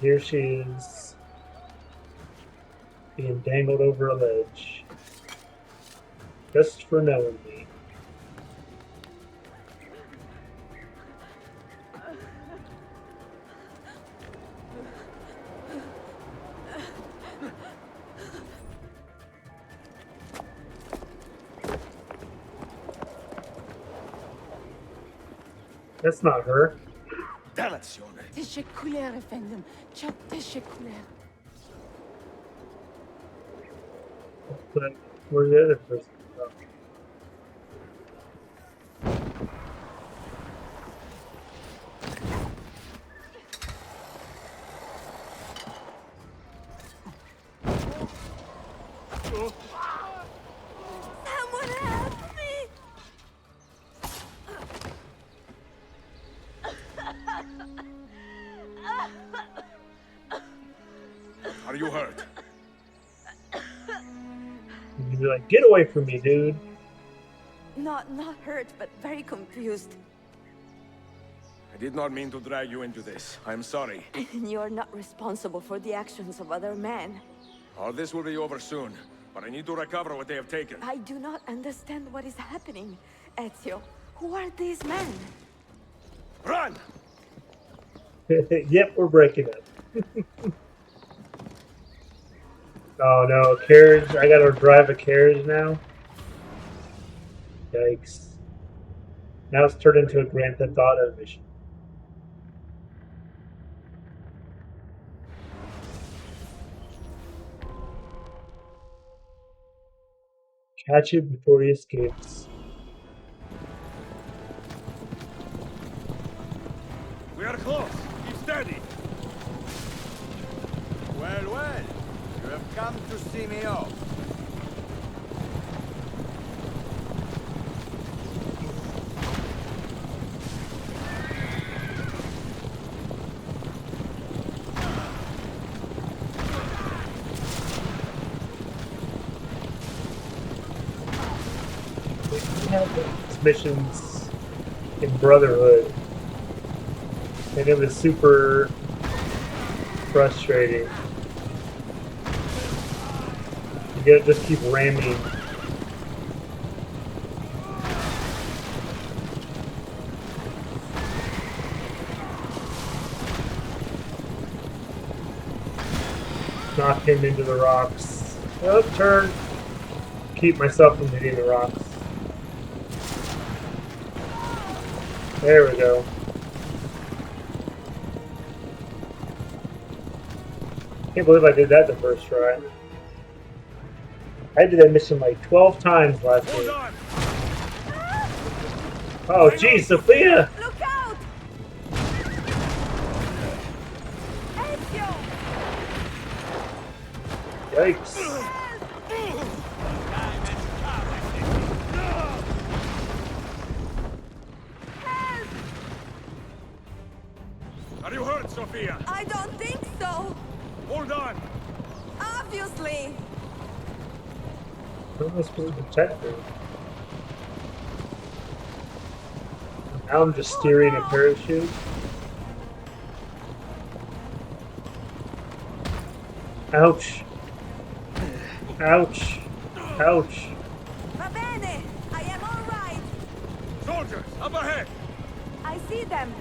Here she is, being dangled over a ledge. Just for knowing me. That's not her. Teşekkürler efendim. Çok teşekkürler. Where's the other person? Oh. Someone help me! Are you hurt? You'd be like, get away from me, dude. Not hurt, but very confused. I did not mean to drag you into this. I'm sorry. You're not responsible for the actions of other men. All this will be over soon, but I need to recover what they have taken. I do not understand what is happening. Ezio, who are these men? Run! Yep, we're breaking up. Oh no, carriage. I gotta drive a carriage now. Yikes. Now it's turned into a Grand Theft Auto mission. Catch it before he escapes. We are close. Keep steady. Well, well. You have come to see me off. We had these missions in Brotherhood, and it was super frustrating. You gotta just keep ramming. Knock him into the rocks. Oh, turn. Keep myself from hitting the rocks. There we go. Can't believe I did that the first try. I did that mission like 12 times last week. Oh, geez, Sophia! Look out! Ezio! Yikes. Are you hurt, Sophia? I don't think so. Hold on. Obviously. How am I supposed to protect her? Now I'm just steering a parachute. Ouch. Ouch. Ouch. Va bene. I am all right. Soldiers, up ahead. I see them.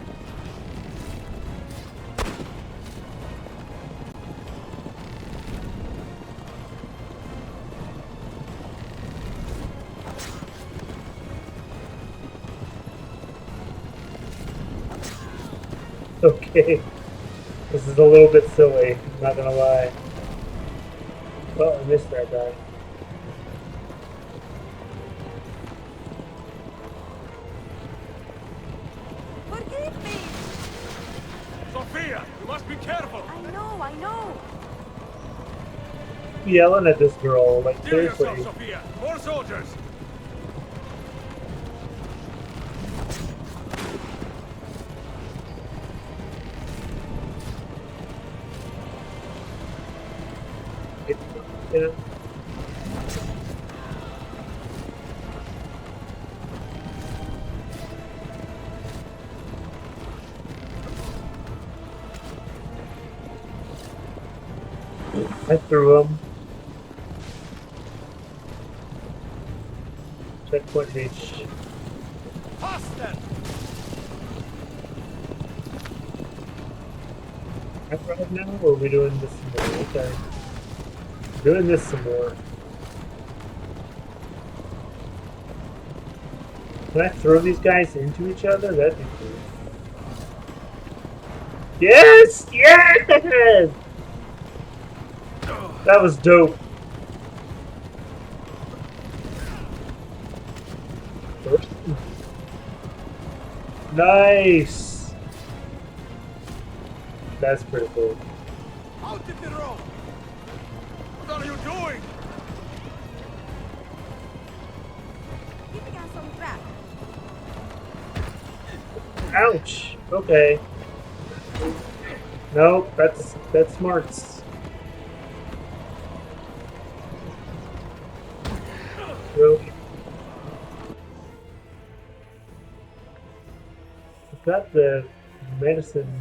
Okay. This is a little bit silly, I'm not gonna lie. Oh, I missed that guy. Forgive me. Sophia, you must be careful. I know. Yelling at this girl, like Steer seriously. yourself, Sophia. More soldiers. Yeah. I threw him. Checkpoint reached. Faster! I drive now, or are we doing this some more? Okay. Doing this some more. Can I throw these guys into each other? That'd be cool. Yes! Yes! That was dope. Nice! That's pretty cool. Out in the road! What are you doing? Keeping us on track. Ouch! Okay. Nope, that's smarts. Really? I've got the medicine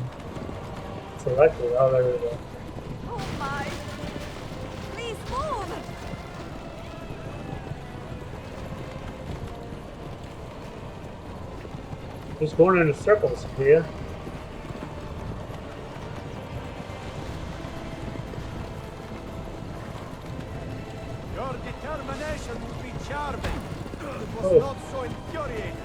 selected. Oh, there we go. Oh my! Please move! Just going in circles here. Your determination would be charming. It was Oh. not so infuriating.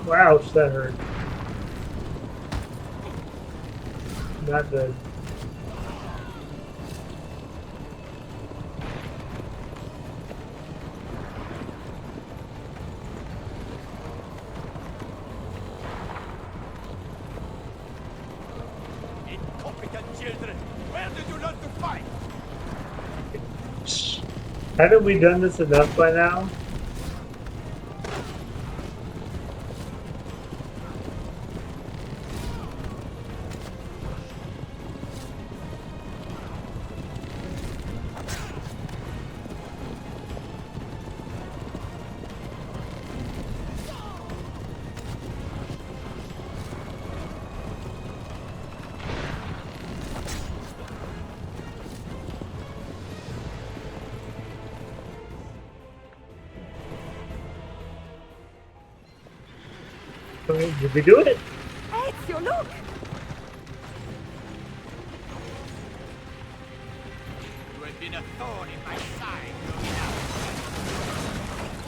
Ouch, that hurt. Not good. Incompetent children! Where did you learn to fight? Haven't we done this enough by now? Did we do it? Ezio, look! You have been a thorn in my side.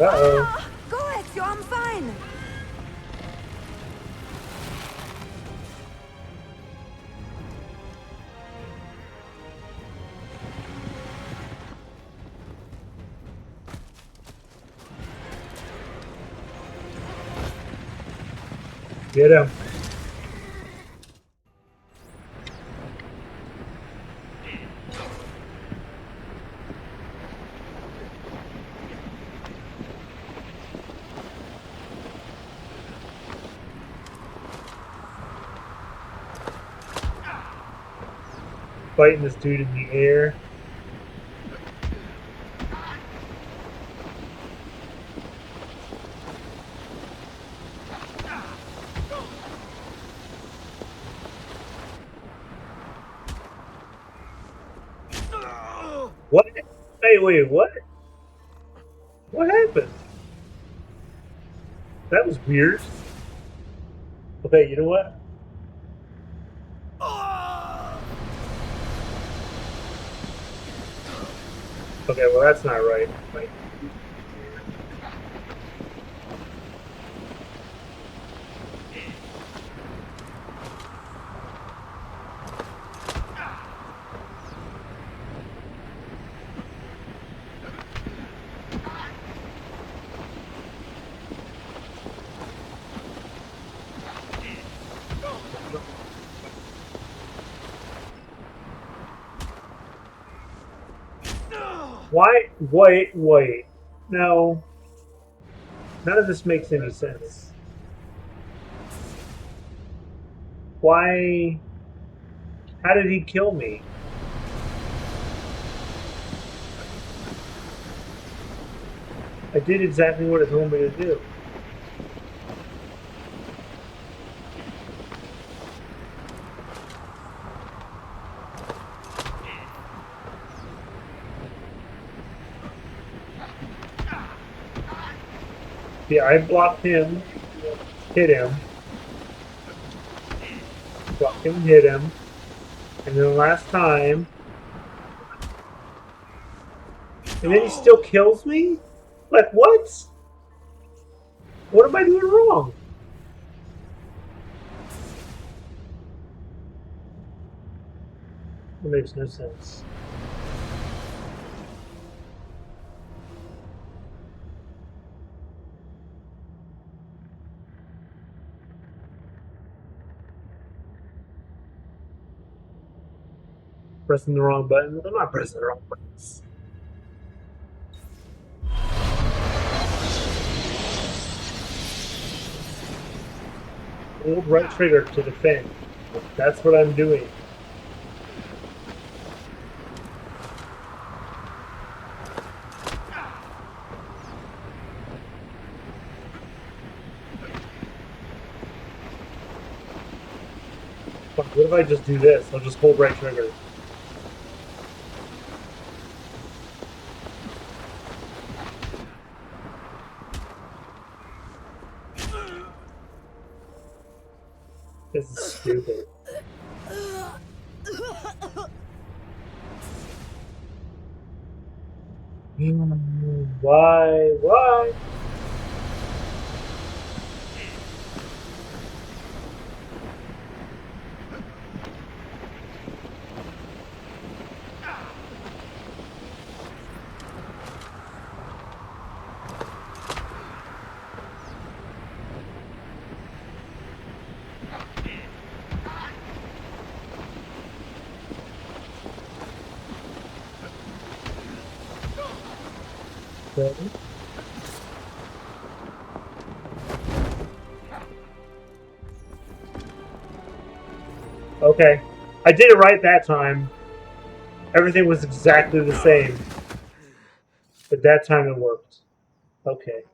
Uh-oh. Ah, go, Ezio, I'm fine! Get him. Fighting this dude in the air. What? Hey, wait, what? What happened? That was weird. Okay, you know what? Okay, well that's not right. Wait. Why? Wait. No. None of this makes any sense. Why? How did he kill me? I did exactly what it told me to do. Yeah, I blocked him, hit him, blocked him, hit him, and then the last time, and then he still kills me? Like, what? What am I doing wrong? It makes no sense. Pressing the wrong buttons. I'm not pressing the wrong buttons. Hold right trigger to defend. That's what I'm doing. Fuck, what if I just do this? I'll just hold right trigger. This is stupid. Why? Why? Okay. I did it right that time. Everything was exactly the same. But that time it worked. Okay.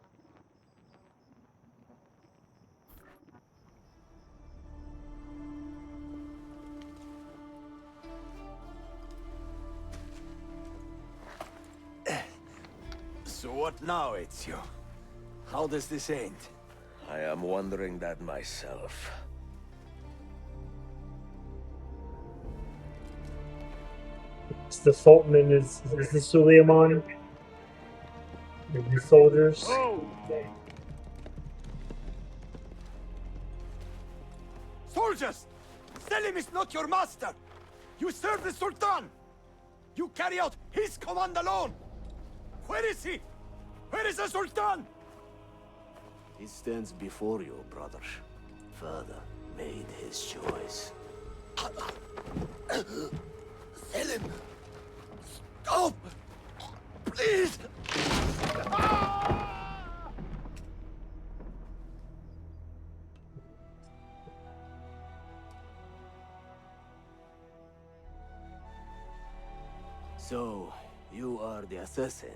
So what now, Ezio? How does this end? I am wondering that myself. It's the Sultan and is the Suleiman and his soldiers. Soldiers! Selim is not your master! You serve the Sultan! You carry out his command alone! Where is he? Where is the Sultan? He stands before you, brother. Father made his choice. Selim! Stop! Please! So, you are the assassin.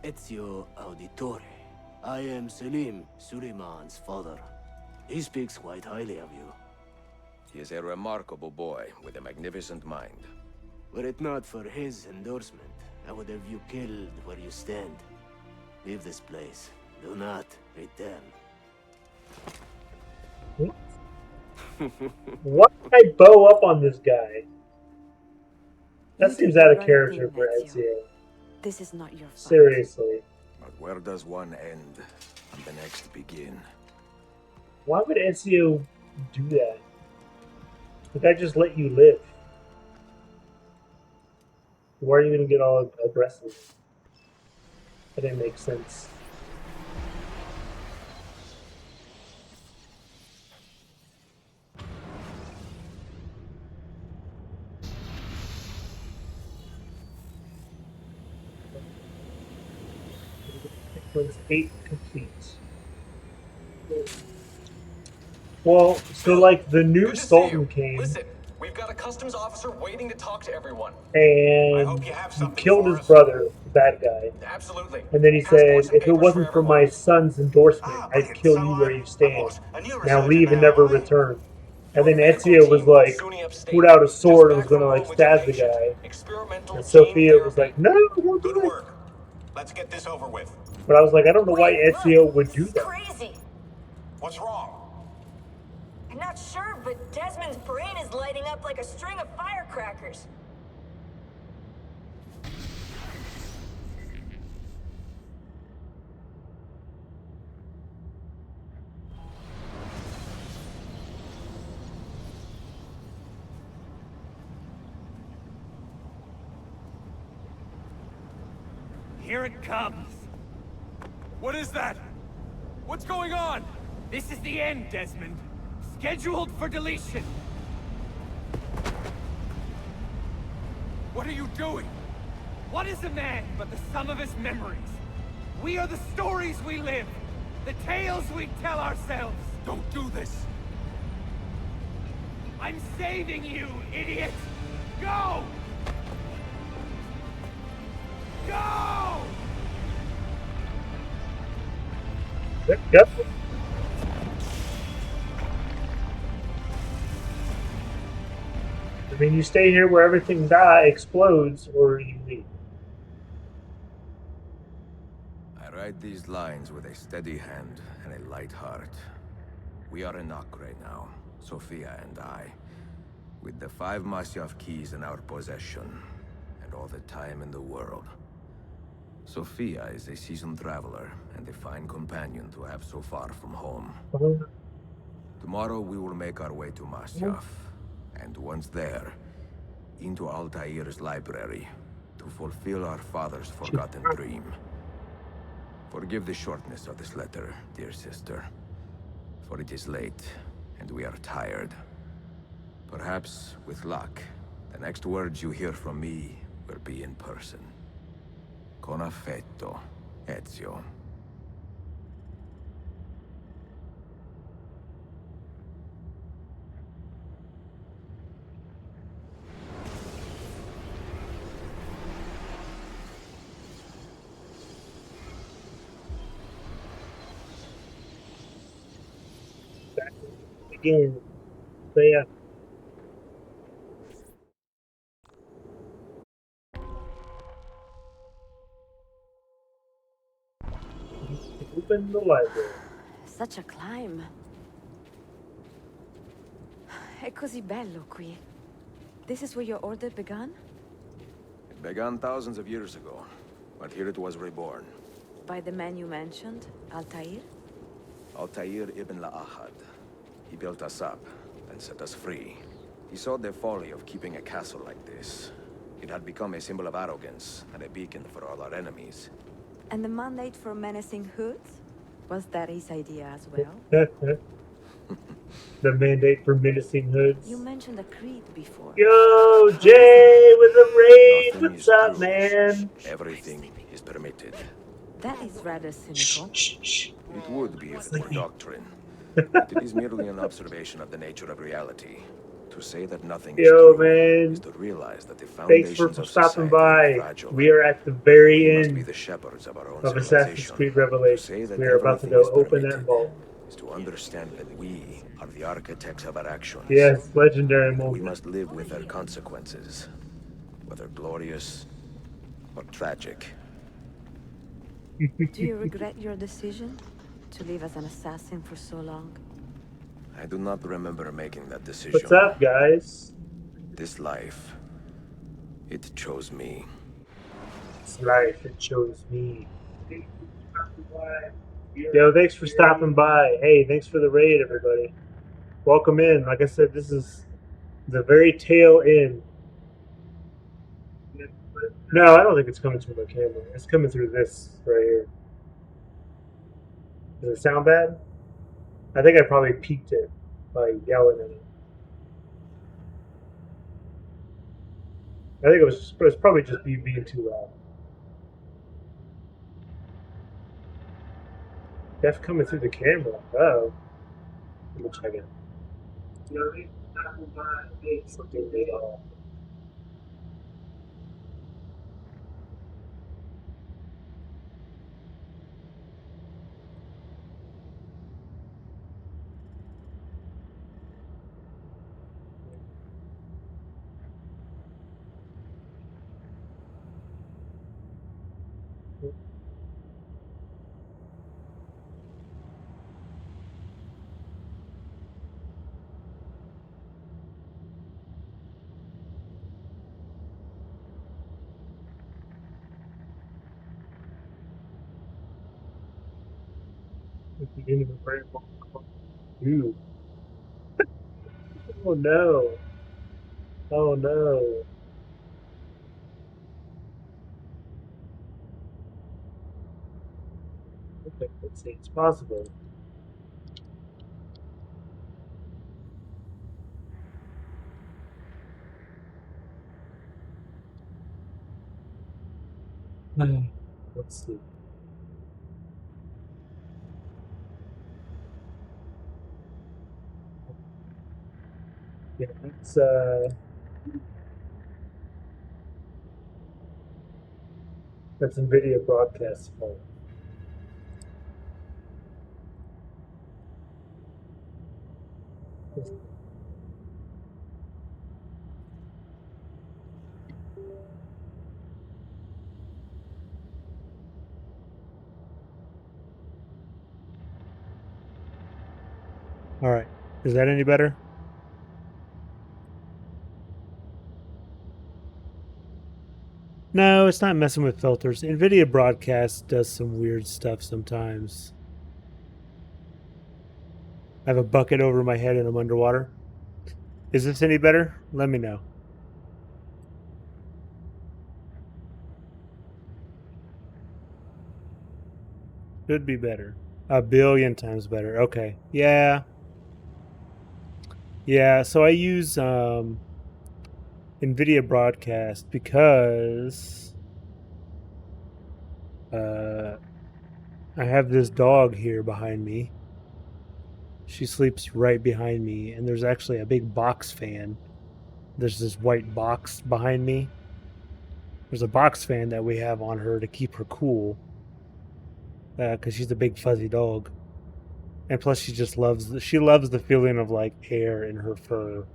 Ezio Auditore. I am Selim, Suleiman's father. He speaks quite highly of you. He is a remarkable boy with a magnificent mind. Were it not for his endorsement, I would have you killed where you stand. Leave this place. Do not return. Why did I bow up on this guy? That seems out of character for Ezio. This is not your fault. Seriously. But where does one end and the next begin? Why would Ezio do that? The guy just let you live. Why are you gonna get all aggressive? That didn't make sense. Sequence 8 complete. Well, so like the new Sultan came. Listen, we've got a customs officer waiting to talk to everyone. And he killed his brother, the bad guy. Absolutely. And then he said, if it wasn't for my son's endorsement, I'd kill you where you stand. Now leave and never return. And then Ezio was like, put out a sword and was going to like stab the guy. And Sophia was like, no, don't do it. Let's get this over with. But I was like, I don't know why Ezio would do that. Crazy. What's wrong? I'm not sure, but Desmond's brain is lighting up like a string of firecrackers. Here it comes. What is that? What's going on? This is the end, Desmond. Scheduled for deletion. What are you doing? What is a man but the sum of his memories? We are the stories we live. The tales we tell ourselves. Don't do this. I'm saving you, idiot! Go! Go! Yep. I mean, you stay here where everything explodes, or you leave. I write these lines with a steady hand and a light heart. We are in Acre now, Sophia and I, with the 5 Masyaf keys in our possession, and all the time in the world. Sophia is a seasoned traveler, and a fine companion to have so far from home. Tomorrow we will make our way to Masyaf, and once there, into Altair's library, to fulfill our father's forgotten dream. Forgive the shortness of this letter, dear sister, for it is late, and we are tired. Perhaps, with luck, the next words you hear from me will be in person. Con affetto, Ezio. Again, so yeah. Open the library. Such a climb. È così bello qui. This is where your order began? It began thousands of years ago, but here it was reborn. By the man you mentioned, Altair? Altair ibn La'ahad. He built us up, and set us free. He saw the folly of keeping a castle like this. It had become a symbol of arrogance, and a beacon for all our enemies. And the mandate for menacing hoods? Was that his idea as well? The mandate for menacing hoods. You mentioned a creed before. Yo, Jay with the raid! What's up, man? Everything is permitted. That is rather cynical. It would be if it were doctrine. But it is merely an observation of the nature of reality. To say that nothing is Yo, true man. is to realize that the Thanks for foundations of stopping society are by. fragile. We are at the very We must end be the shepherds of our own of Assassin's civilization. Creed To say Revelations. that We are about to everything go is open that permitted vault. is to understand that we are the architects of our actions. Yes, legendary And we moment. must live with their consequences, whether glorious or tragic. Do you regret your decision to live as an assassin for so long? I do not remember making that decision. What's up, guys? This life, it chose me. This life, it chose me. Yo, thanks for stopping by. Hey, thanks for the raid, everybody. Welcome in. Like I said, this is the very tail end. No, I don't think it's coming through my camera. It's coming through this right here. Does it sound bad? I think I probably peaked it by yelling at it. I think it was probably just me being too loud. That's coming through the camera. Oh. Let me check it. Something made off. At the end of the brand. Ooh. Oh no. Oh no. see, it's possible. Let's see. Yeah, that's NVIDIA broadcast fault. All right, is that any better? No, it's not messing with filters. NVIDIA broadcast does some weird stuff sometimes. I have a bucket over my head and I'm underwater. Is this any better? Let me know. Could be better. 1,000,000,000 times better. Okay. Yeah. Yeah, so I use NVIDIA broadcast because I have this dog here behind me. She sleeps right behind me, and there's actually a big box fan. There's this white box behind me. There's a box fan that we have on her to keep her cool, because she's a big fuzzy dog, and plus she just loves the feeling of like air in her fur,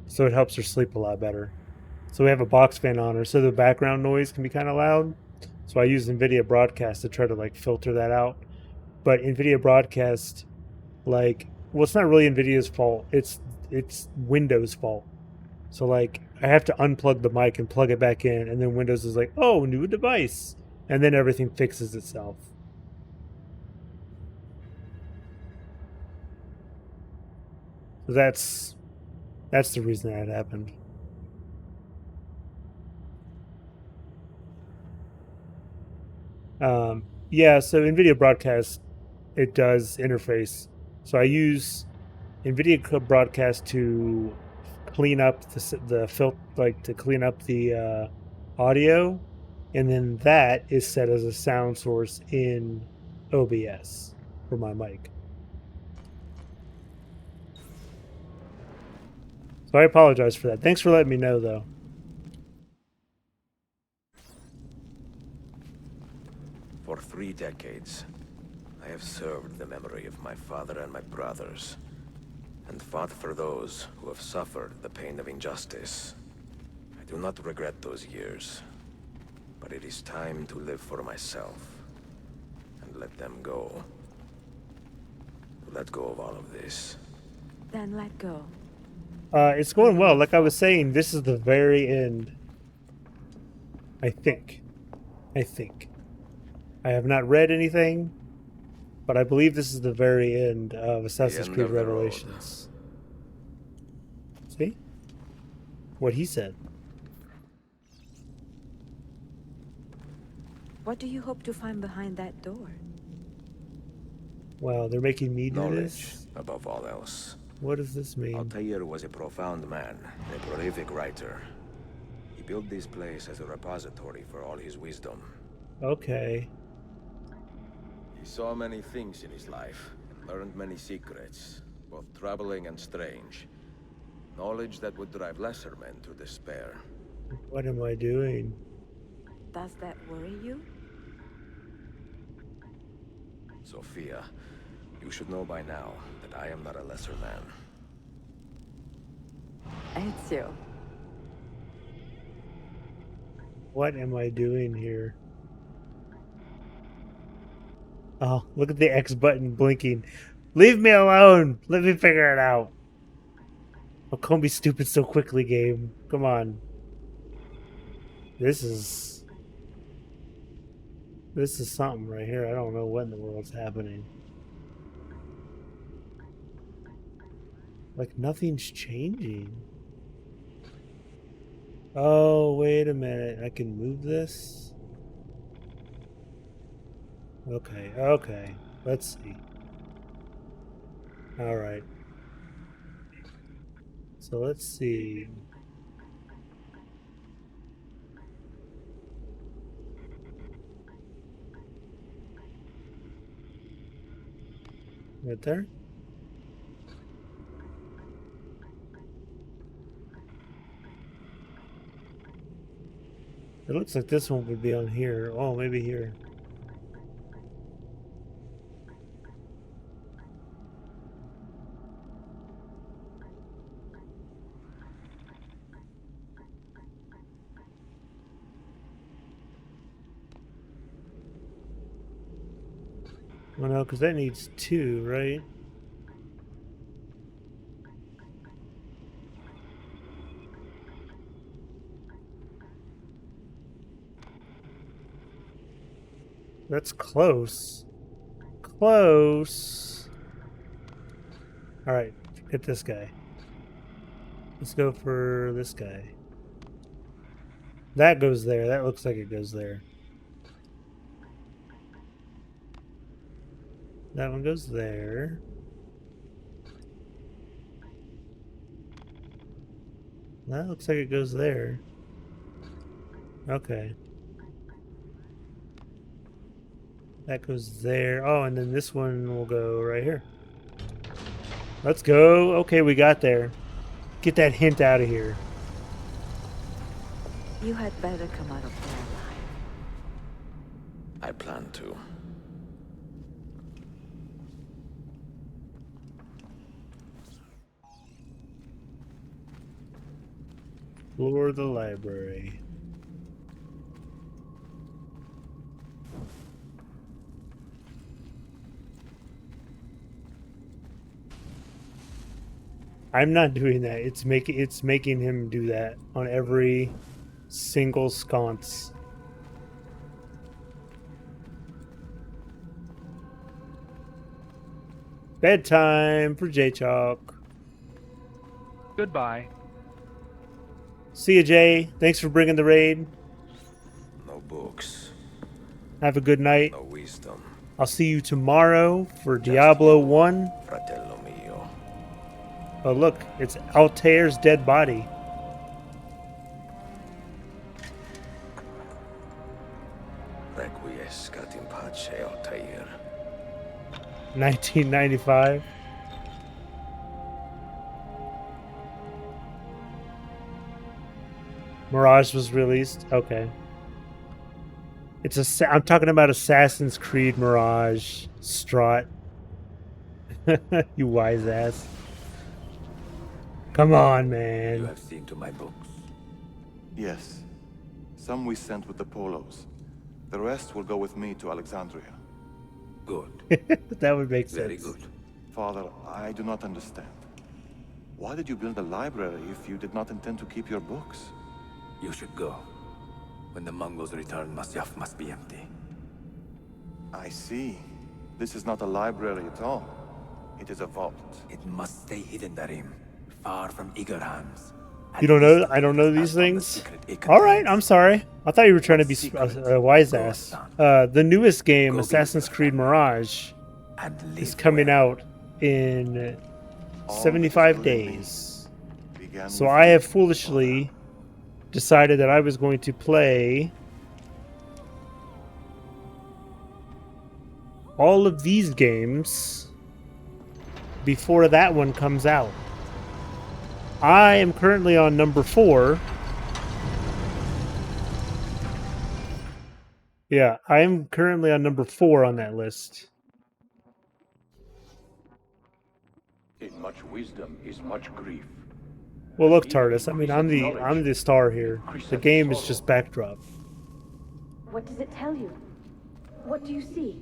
so it helps her sleep a lot better. So we have a box fan on her, so the background noise can be kind of loud. So I use NVIDIA Broadcast to try to like filter that out. But NVIDIA Broadcast, like, well, it's not really NVIDIA's fault. It's Windows' fault. So like I have to unplug the mic and plug it back in, and then Windows is like, "Oh, new device," and then everything fixes itself. So that's the reason that happened. Yeah, so NVIDIA Broadcast, it does interface. So I use NVIDIA Broadcast to clean up to clean up the audio, and then that is set as a sound source in OBS for my mic. So I apologize for that. Thanks for letting me know, though. For 3 decades, I have served the memory of my father and my brothers, and fought for those who have suffered the pain of injustice. I do not regret those years, but it is time to live for myself, and let them go. Let go of all of this. Then let go. It's going well. Like I was saying, this is the very end. I think. I have not read anything, but I believe this is the very end of Assassin's Creed Revelations. See? What he said. What do you hope to find behind that door? Wow, they're making me do knowledge, this? above all else. What does this mean? Altair was a profound man, a prolific writer. He built this place as a repository for all his wisdom. Okay. He saw many things in his life, and learned many secrets, both troubling and strange. Knowledge that would drive lesser men to despair. What am I doing? Does that worry you? Sophia, you should know by now that I am not a lesser man. Ezio. What am I doing here? Oh, look at the X button blinking. Leave me alone! Let me figure it out. Oh, don't be stupid so quickly, game. Come on. This is something right here. I don't know what in the world's happening. Like, nothing's changing. Oh, wait a minute. I can move this? Okay, okay. Let's see. All right. So let's see. Right there? It looks like this one would be on here. Oh, maybe here. Well, no, because that needs 2, right? That's close. Close. All right, hit this guy. Let's go for this guy. That goes there. That looks like it goes there. That one goes there. That looks like it goes there. Okay. That goes there. Oh, and then this one will go right here. Let's go. Okay, we got there. Get that hint out of here. You had better come out of there alive. I plan to. Floor of the library. I'm not doing that. It's making him do that on every single sconce. Bedtime for J-Chalk. Goodbye. See you, Jay. Thanks for bringing the raid. No books. Have a good night. No wisdom. I'll see you tomorrow for Diablo 1. Fratello mio. Oh, look. It's Altair's dead body. Requiescat in pace, Altair. 1995. Mirage was released. Okay. I'm talking about Assassin's Creed Mirage. Straught. You wise ass. Come on, man. You have seen to my books. Yes. Some we sent with the Polos. The rest will go with me to Alexandria. Good. That would make sense. Very good. Father, I do not understand. Why did you build a library if you did not intend to keep your books? You should go. When the Mongols return, Masyaf must be empty. I see. This is not a library at all. It is a vault. It must stay hidden, Darim. Far from eager hands. You don't know? I don't know these things? Alright, I'm sorry. I thought you were trying to be a wise ass. The newest game, Assassin's Creed Mirage, is coming out in 75 days. So I have foolishly decided that I was going to play all of these games before that one comes out. I am currently on number 4. Yeah, I am currently on number 4 on that list. In much wisdom is much grief. Well, look, TARDIS. I mean, I'm the star here. The game is just backdrop. What does it tell you? What do you see?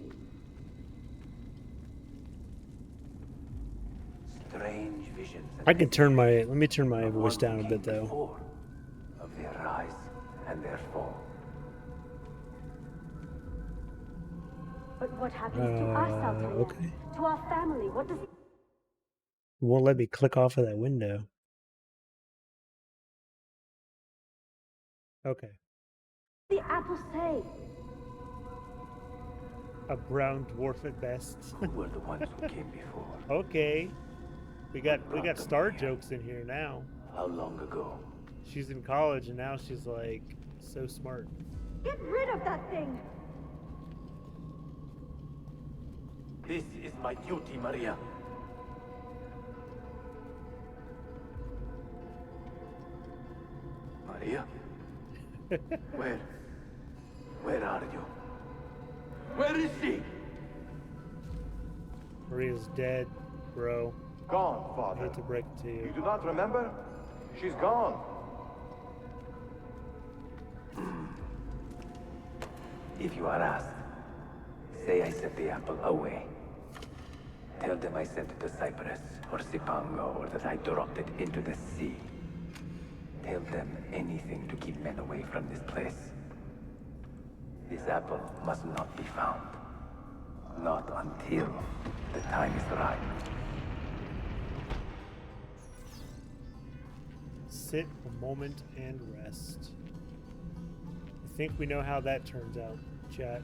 Strange visions. I can turn my. Let me turn my voice down a bit, though. Of their rise and their fall. But what happens to us, Altair? Okay. To our family? What does... It won't let me click off of that window. Okay. the apple say? A brown dwarf at best. Who were the ones who came before? Okay. We got star jokes in here now. How long ago? She's in college and now she's like so smart. Get rid of that thing! This is my duty, Maria. Maria? Where are you? Where is she? Maria's dead, bro. Gone, I Father. hate to break it to you. You do not remember? She's gone. If you are asked, say I sent the apple away. Tell them I sent it to Cyprus or Cipango or that I dropped it into the sea. Tell them anything to keep men away from this place. This apple must not be found. Not until the time is right. Sit a moment and rest. I think we know how that turns out, chat.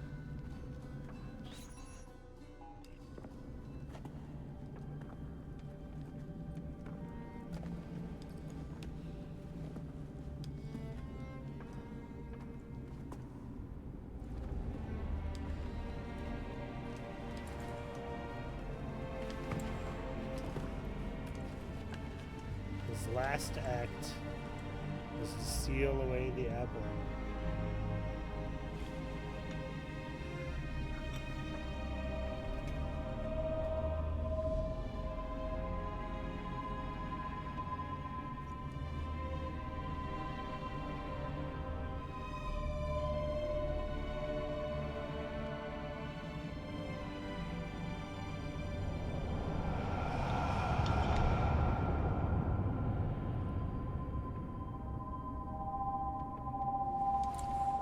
His last act was to seal away the apple.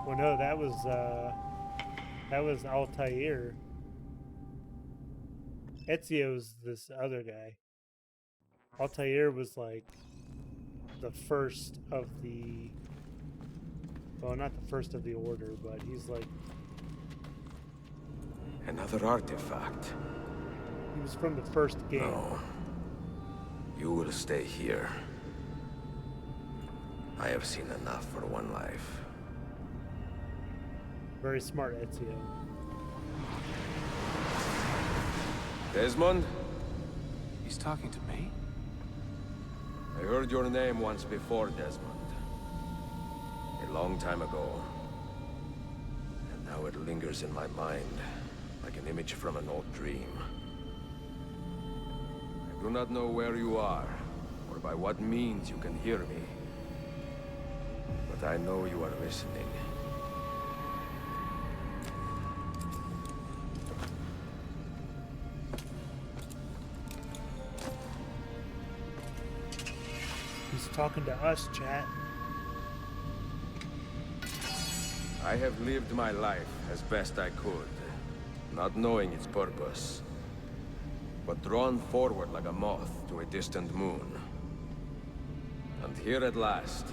Well, no, that was Altair. Ezio's this other guy. Altair was like the first of the, well, not the first of the order, but he's like, Another artifact. he was from the first game. No. You will stay here. I have seen enough for one life. Very smart, Ezio. Desmond? He's talking to me? I heard your name once before, Desmond. A long time ago. And now it lingers in my mind, like an image from an old dream. I do not know where you are, or by what means you can hear me. But I know you are listening. He's talking to us, chat. I have lived my life as best I could, not knowing its purpose, but drawn forward like a moth to a distant moon. And here at last,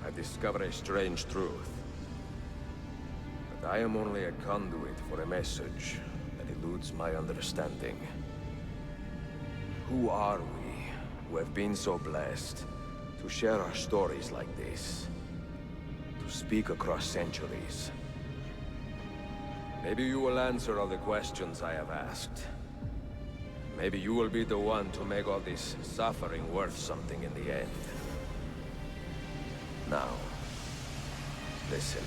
I discover a strange truth. That I am only a conduit for a message that eludes my understanding. Who are we, who have been so blessed to share our stories like this? To speak across centuries. Maybe you will answer all the questions I have asked. Maybe you will be the one to make all this suffering worth something in the end. Now, listen.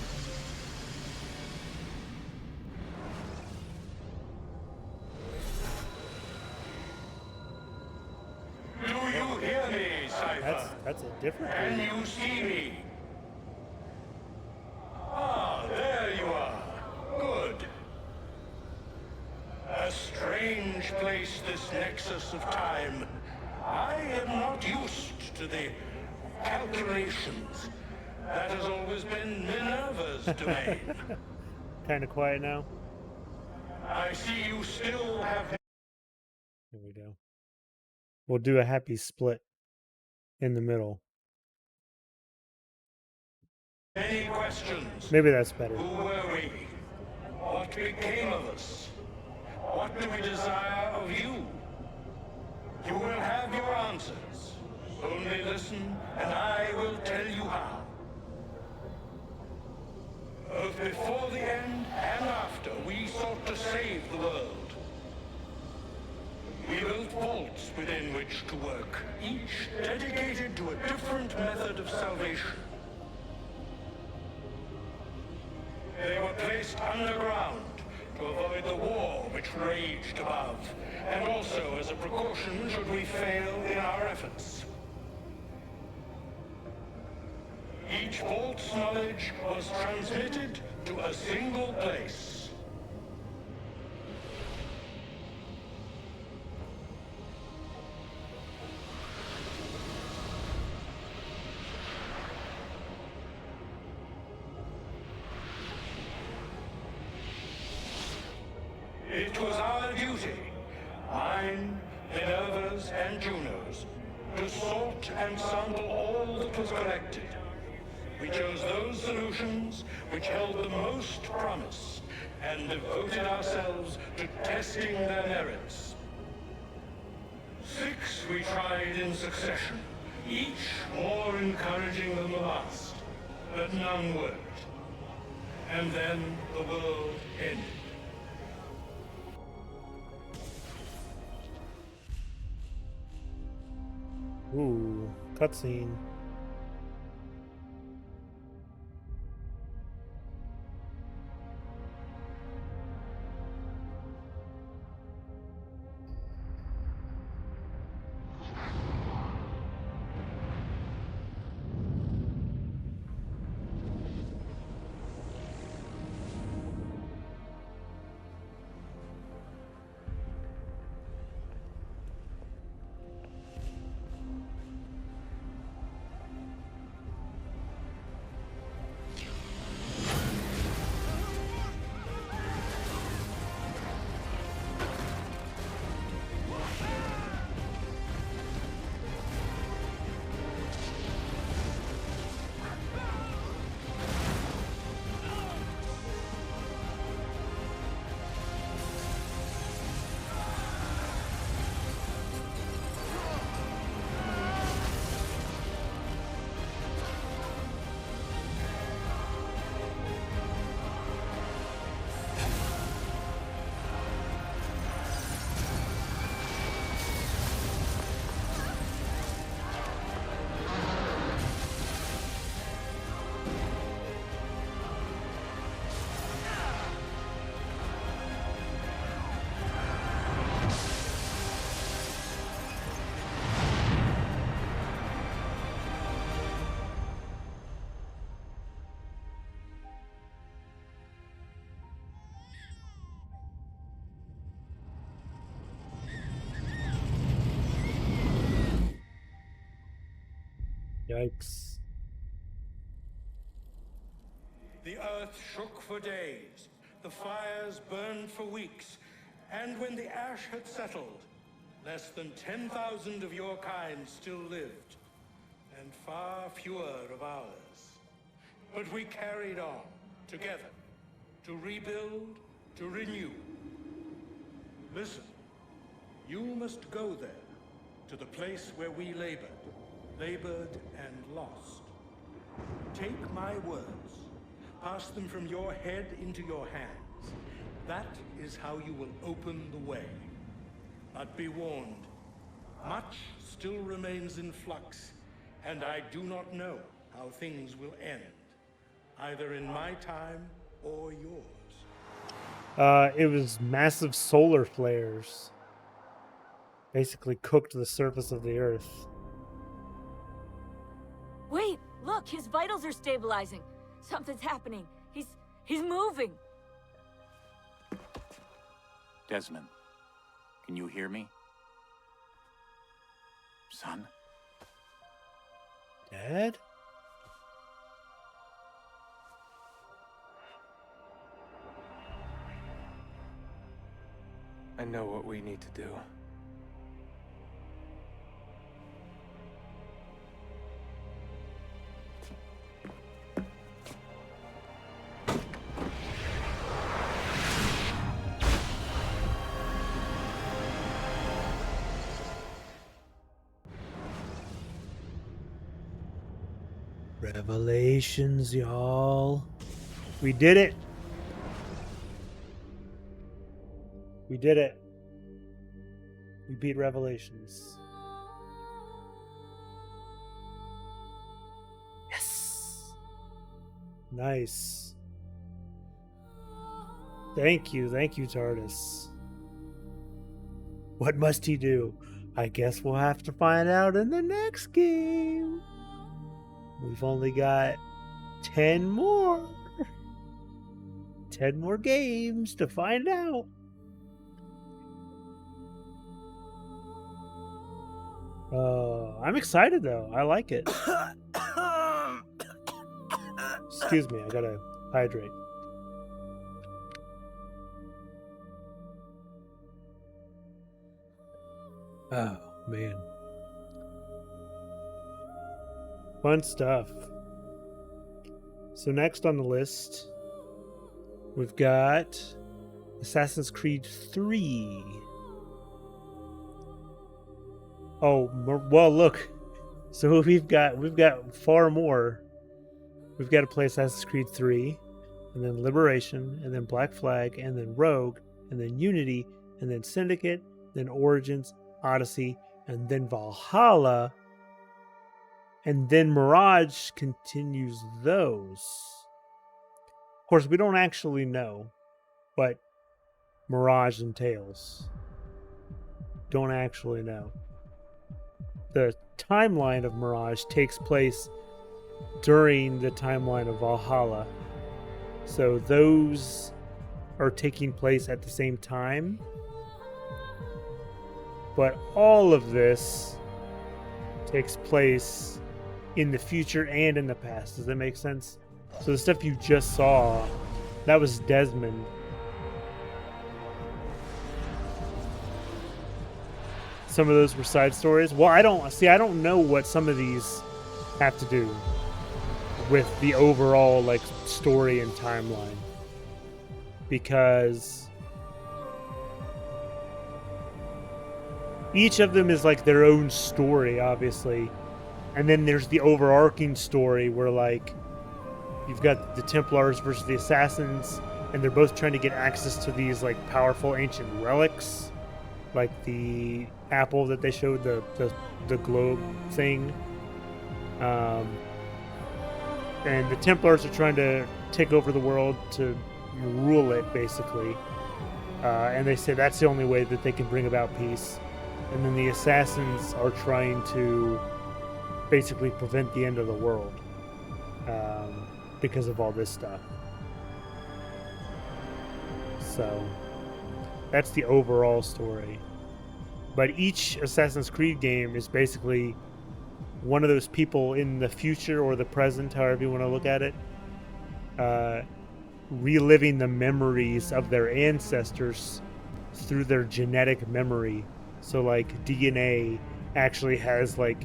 Do you hear me, Cypher? That's a different Can game. you see me? Ah, there you are. Good. A strange place, this nexus of time. I am not used to the calculations. That has always been Minerva's domain. Kind of quiet now. I see you still have... Here we go. We'll do a happy split in the middle. Any questions? Maybe that's better. Who were we? What became of us? What do we desire of you? You will have your answers. Only listen, and I will tell you how. Both before the end and after, we sought to save the world. We built vaults within which to work, each dedicated to a different method of salvation. They were placed underground to avoid the war which raged above, and also as a precaution should we fail in our efforts. Each vault's knowledge was transmitted to a single place. It was our duty, mine, Minerva's, and Juno's, to sort and sample all that was collected. We chose those solutions which held the most promise, and devoted ourselves to testing their merits. 6 we tried in succession, each more encouraging than the last, but none worked. And then the world ended. Ooh, cutscene. Yikes. The earth shook for days, the fires burned for weeks, and when the ash had settled, less than 10,000 of your kind still lived, and far fewer of ours. But we carried on, together, to rebuild, to renew. Listen, you must go there, to the place where we labored and lost. Take my words, pass them from your head into your hands. That is how you will open the way. But be warned, much still remains in flux, and I do not know how things will end, either in my time or yours. It was massive solar flares. Basically cooked the surface of the earth. Wait, look, his vitals are stabilizing. Something's happening. He's moving. Desmond, can you hear me? Son? Dad? I know what we need to do. Revelations, y'all. We did it. We did it. We beat Revelations. Yes. Nice. Thank you, TARDIS. What must he do? I guess we'll have to find out in the next game. We've only got 10 more. 10 more games to find out. I'm excited though. I like it. Excuse me, I gotta hydrate. Oh, man. Fun stuff. So next on the list, we've got Assassin's Creed 3. Oh, well, look. So we've got far more. We've got to play Assassin's Creed 3, and then Liberation, and then Black Flag, and then Rogue, and then Unity, and then Syndicate, then Origins, Odyssey, and then Valhalla, and then Mirage continues those. Of course, we don't actually know what Mirage entails. Don't actually know. The timeline of Mirage takes place during the timeline of Valhalla. So those are taking place at the same time. But all of this takes place in the future and in the past. Does that make sense? So the stuff you just saw, that was Desmond. Some of those were side stories. Well, I don't know what some of these have to do with the overall like story and timeline, because each of them is like their own story, obviously, and then there's the overarching story where like you've got the Templars versus the Assassins, and they're both trying to get access to these like powerful ancient relics, like the apple that they showed, the globe thing. And the Templars are trying to take over the world to rule it, basically. And they say that's the only way that they can bring about peace. And then the Assassins are trying to basically prevent the end of the world because of all this stuff. So that's the overall story. But each Assassin's Creed game is basically one of those people in the future or the present, however you want to look at it, reliving the memories of their ancestors through their genetic memory. So like DNA actually has like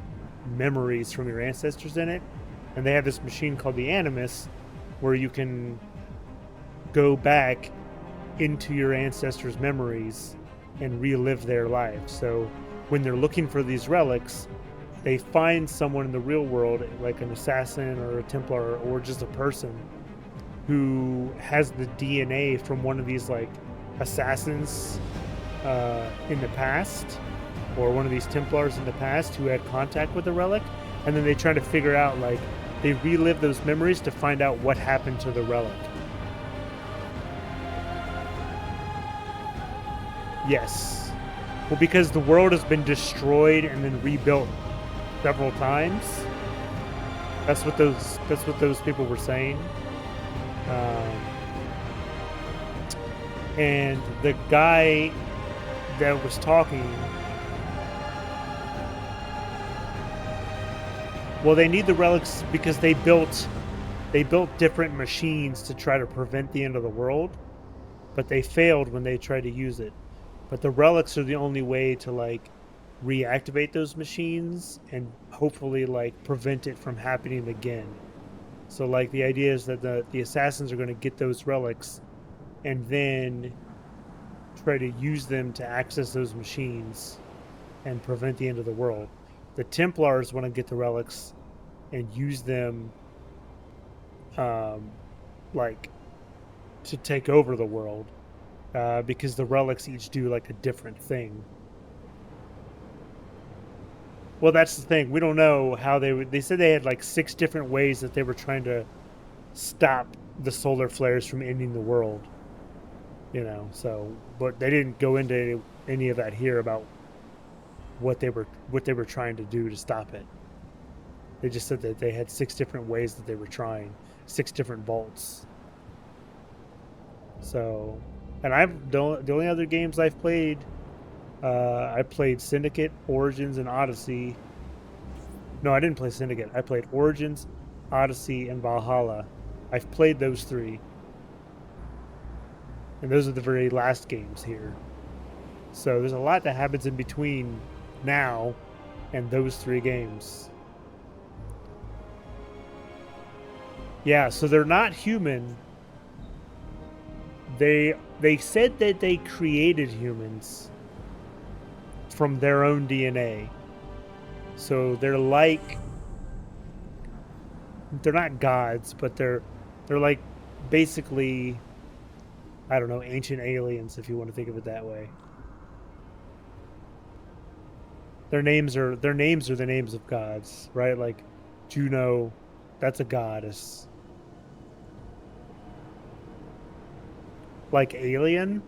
memories from your ancestors in it, and they have this machine called the Animus where you can go back into your ancestors' memories and relive their lives. So when they're looking for these relics, they find someone in the real world, like an assassin or a Templar or just a person who has the DNA from one of these like assassins in the past, or one of these Templars in the past who had contact with the relic, and then they try to figure out, like, they relive those memories to find out what happened to the relic. Yes. Well, because the world has been destroyed and then rebuilt several times. That's what those people were saying. And the guy that was talking, well, they need the relics because they built different machines to try to prevent the end of the world, but they failed when they tried to use it. But the relics are the only way to like reactivate those machines and hopefully like prevent it from happening again. So like the idea is that the assassins are going to get those relics and then try to use them to access those machines and prevent the end of the world. The Templars want to get the relics and use them, like, to take over the world, because the relics each do like a different thing. Well, that's the thing. We don't know how they said they had like 6 different ways that they were trying to stop the solar flares from ending the world. You know, so, but they didn't go into any of that here about what they were trying to do to stop it. They just said that they had 6 different ways that they were trying, 6 different vaults. So, and the only other games I've played, I played Syndicate, Origins, and Odyssey. No, I didn't play Syndicate. I played Origins, Odyssey, and Valhalla. I've played those 3. And those are the very last games here. So there's a lot that happens in between now and those 3 games. Yeah, so they're not human. They said that they created humans from their own DNA. So they're not gods, but they're like basically, I don't know, ancient aliens, if you want to think of it that way. Their names are the names of gods, right? Like Juno, that's a goddess. Like Alien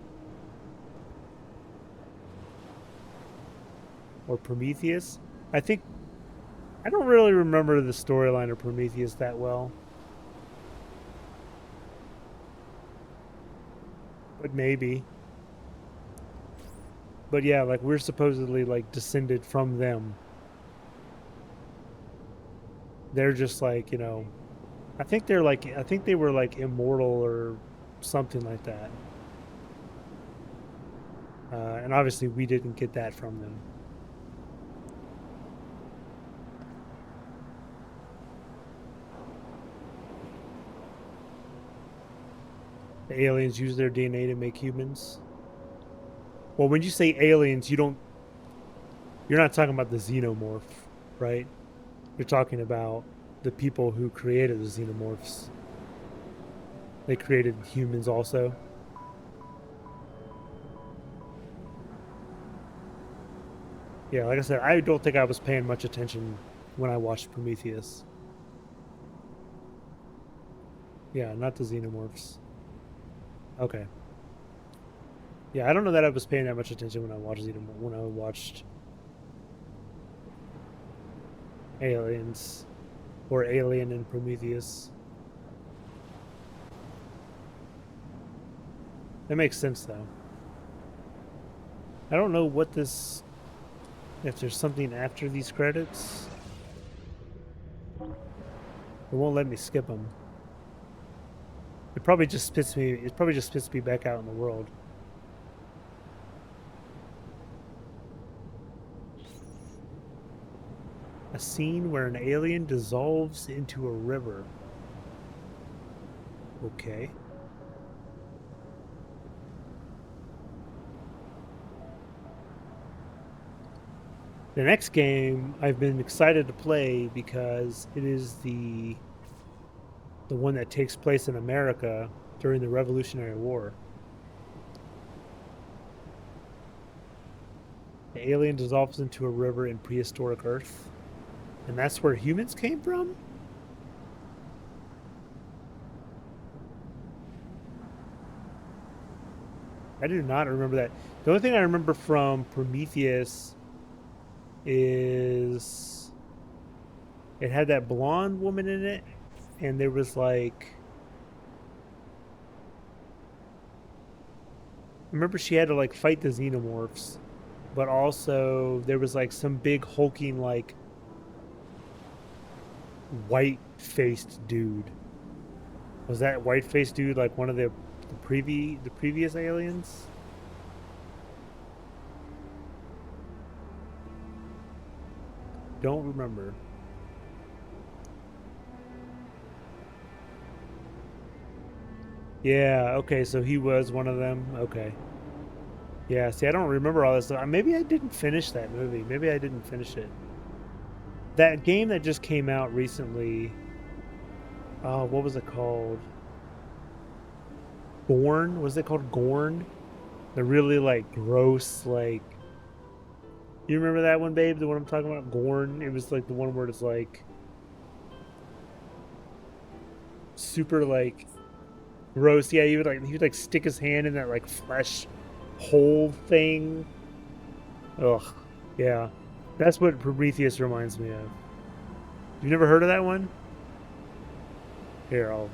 or Prometheus. I don't really remember the storyline of Prometheus that well. But maybe. But yeah, like we're supposedly like descended from them. They're just like, you know, I think they were like immortal or something like that. And obviously we didn't get that from them. The aliens use their DNA to make humans. Well, when you say aliens, you're not talking about the xenomorph, right? You're talking about the people who created the xenomorphs. They created humans also. Yeah, like I said, I don't think I was paying much attention when I watched Prometheus. Yeah, not the xenomorphs. Okay. Yeah, I don't know that I was paying that much attention when I watched Aliens or Alien and Prometheus. That makes sense though. I don't know if there's something after these credits. It won't let me skip them. It probably just spits me back out in the world. A scene where an alien dissolves into a river. Okay. The next game I've been excited to play because it is the one that takes place in America during the Revolutionary War. The alien dissolves into a river in prehistoric Earth. And that's where humans came from? I do not remember that. The only thing I remember from Prometheus is it had that blonde woman in it, and there was like, I remember she had to like fight the xenomorphs, but also there was like some big hulking like white-faced dude. Was that white-faced dude like one of the previous aliens? Don't remember. Yeah, okay, so he was one of them. Okay. Yeah, see, I don't remember all this stuff. Maybe I didn't finish that movie. Maybe I didn't finish it. That game that just came out recently, what was it called? Gorn? Was it called Gorn? The really like gross, like, you remember that one, babe? The one I'm talking about? Gorn? It was like the one where it's like super like gross. Yeah, he would like stick his hand in that like flesh hole thing. Ugh. Yeah. That's what Prometheus reminds me of. You never heard of that one? Here, I'll...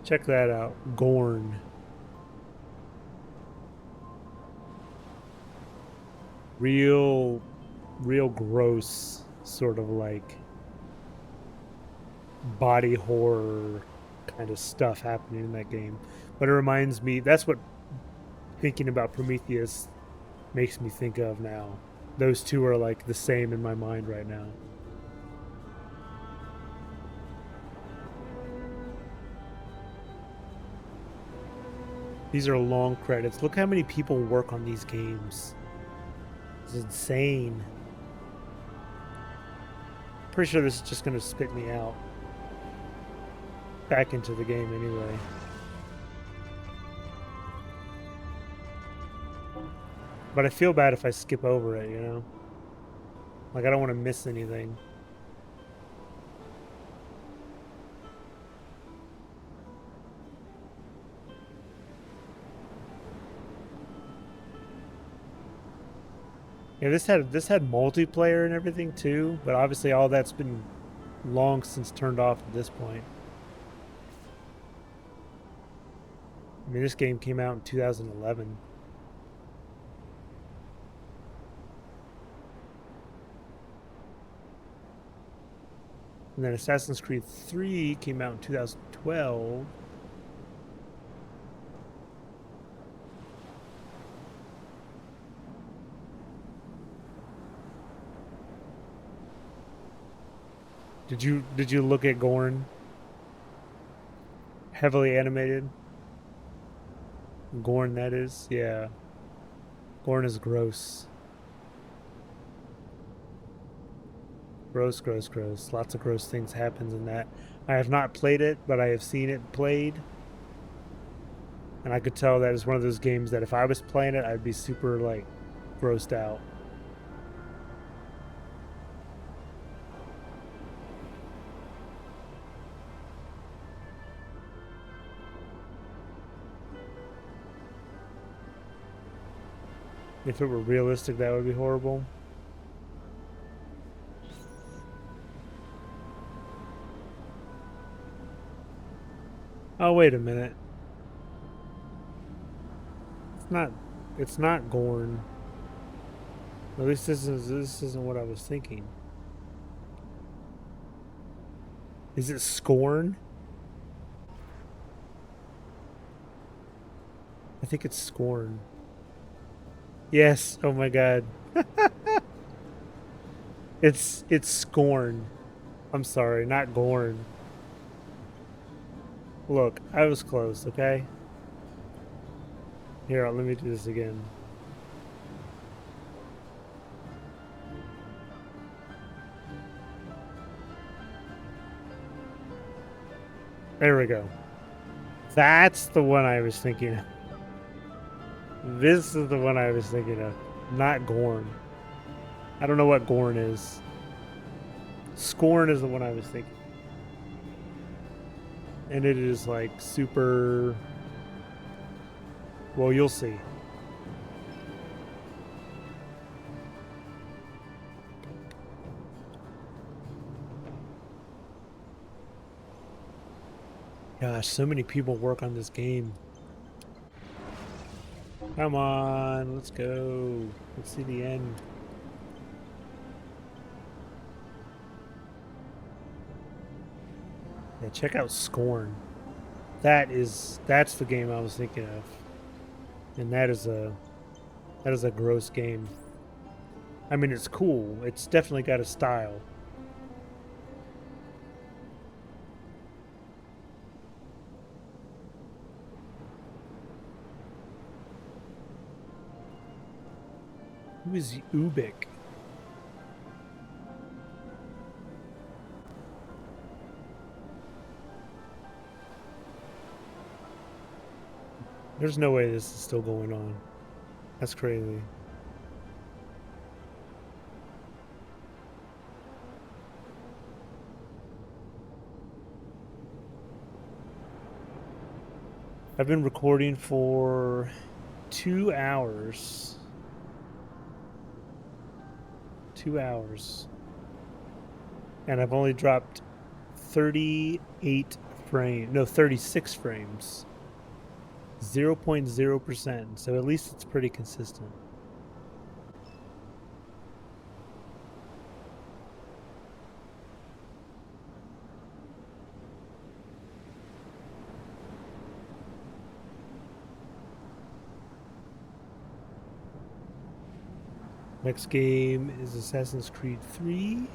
check that out. Gorn. Real gross, sort of like body horror kind of stuff happening in that game. But it reminds me, that's what thinking about Prometheus makes me think of now. Those two are like the same in my mind right now. These are long credits. Look how many people work on these games. It's insane. Pretty sure this is just going to spit me out. Back into the game anyway. But I feel bad if I skip over it, you know? Like, I don't want to miss anything. Yeah, this had multiplayer and everything too, but obviously all that's been long since turned off at this point. I mean, this game came out in 2011. And then Assassin's Creed 3 came out in 2012. Did you look at Gorn? Heavily animated? Gorn, that is? Yeah. Gorn is gross. Gross, gross, gross. Lots of gross things happens in that. I have not played it, but I have seen it played. And I could tell that it's one of those games that if I was playing it, I'd be super, like, grossed out. If it were realistic, that would be horrible. Oh, wait a minute. It's not Gorn. At least this isn't what I was thinking. Is it Scorn? I think it's Scorn. Yes, oh my god. It's Scorn. I'm sorry, not Gorn. Look, I was close, okay? Here, let me do this again. There we go. That's the one I was thinking of. This is the one I was thinking of. Not Gorn. I don't know what Gorn is. Scorn is the one I was thinking. And it is like super... Well, you'll see. Gosh, so many people work on this game. Come on, let's go. Let's see the end. Yeah, check out Scorn. That's the game I was thinking of. And that is a gross game. I mean, it's cool. It's definitely got a style. Who is Ubik? There's no way this is still going on. That's crazy. I've been recording for 2 hours. 2 hours. And I've only dropped 38 frames. No, 36 frames. 0.0%. So at least it's pretty consistent. Next game is Assassin's Creed 3,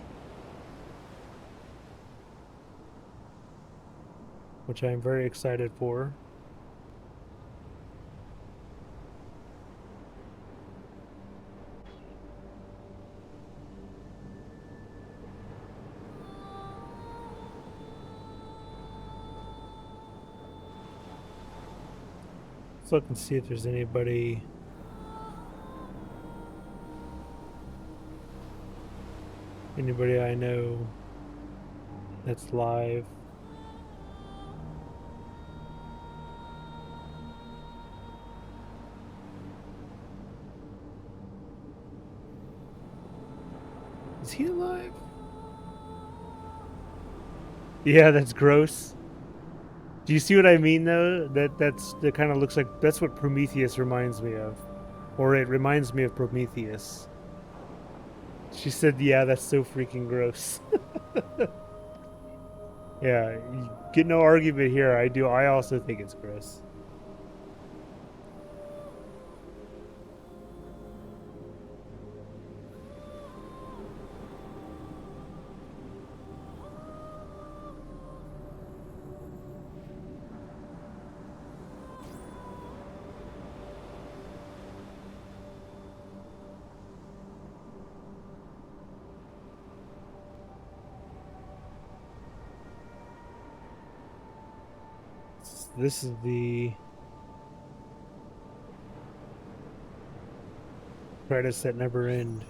which I am very excited for. Let's look and see if there's anybody. Anybody I know that's live. Is he alive? Yeah, that's gross. Do you see what I mean though? That kind of looks like that's what Prometheus reminds me of. Or it reminds me of Prometheus. She said, yeah, that's so freaking gross. Yeah, you get no argument here. I also think it's gross. This is the credits that never end.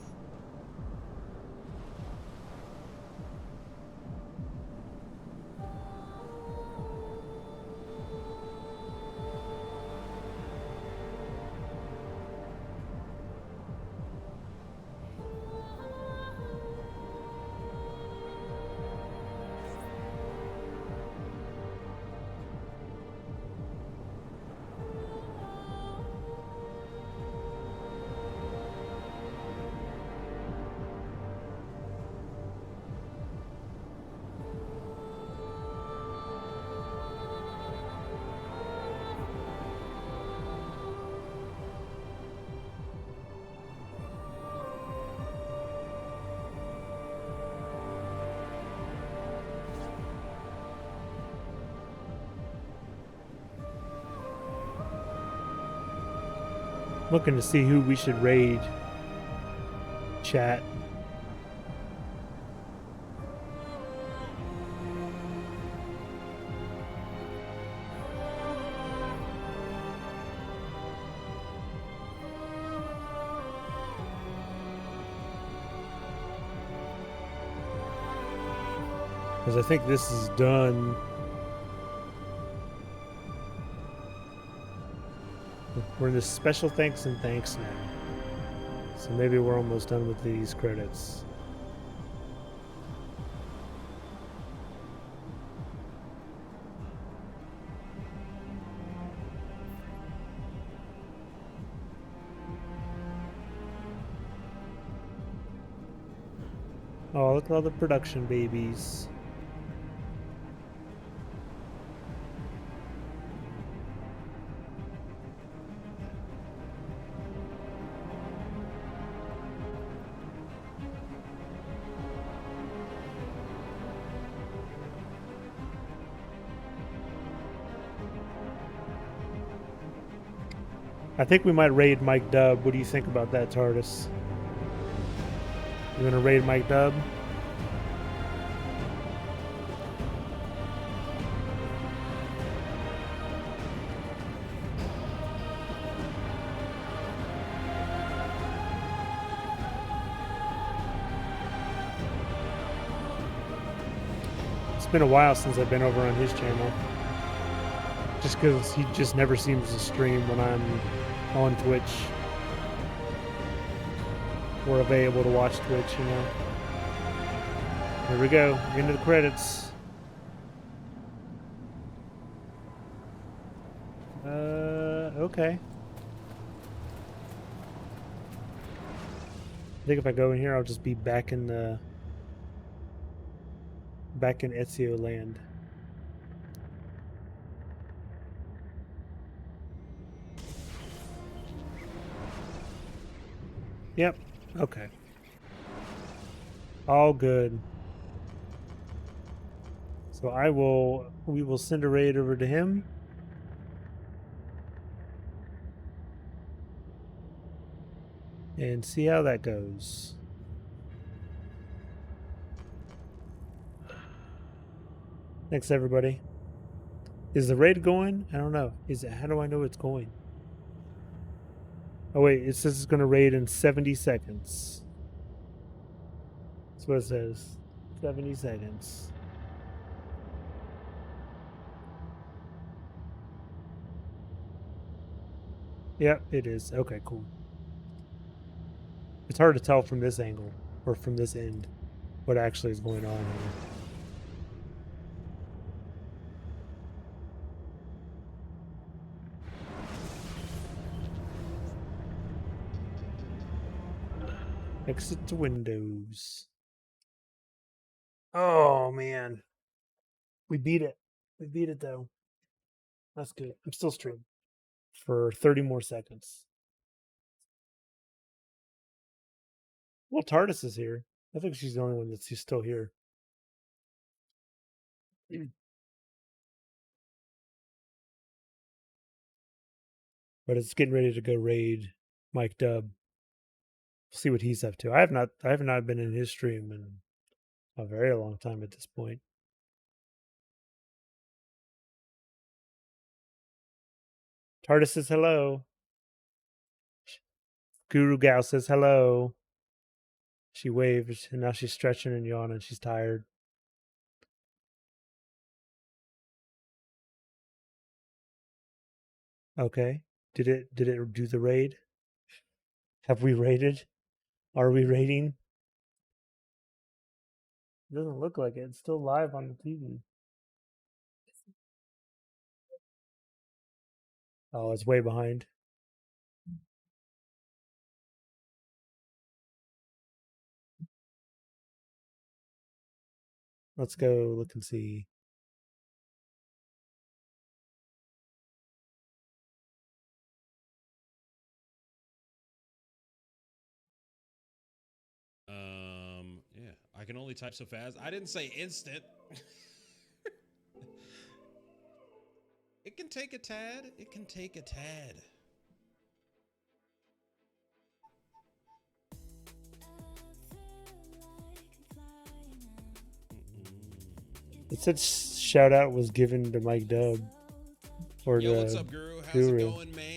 Looking to see who we should raid. Chat. Because I think this is done. We're in this special thanks and thanks now. So maybe we're almost done with these credits. Oh, look at all the production babies. I think we might raid Mike Dub. What do you think about that, TARDIS? You gonna raid Mike Dub? It's been a while since I've been over on his channel. Just because he just never seems to stream when I'm on Twitch. Or available to watch Twitch, you know. Here we go. Into the credits. Okay. I think if I go in here, I'll just be back in Ezio land. Yep. Okay. All good. So we will send a raid over to him. And see how that goes. Thanks, everybody. Is the raid going? I don't know. How do I know it's going? Oh, wait. It says it's going to raid in 70 seconds. That's what it says. 70 seconds. Yep, it is. Okay, cool. It's hard to tell from this angle, or from this end, what actually is going on here. Exit to Windows. Oh, man. We beat it. We beat it, though. That's good. I'm still streaming for 30 more seconds. Well, TARDIS is here. I think she's the only one that's still here. But it's getting ready to go raid Mike Dub. See what he's up to. I have not been in his stream in a very long time at this point. TARDIS says hello. Guru Gal says hello. She waved, and now she's stretching and yawning. She's tired. Okay. Did it do the raid? Have we raided? Are we raiding? It doesn't look like it. It's still live on the TV. Oh, it's way behind. Let's go look and see. Yeah, I can only type so fast. I didn't say instant. It can take a tad. It can take a tad. It said shout out was given to Mike Dub. Or Yo, to what's up, Guru? How's Guru. it going, man?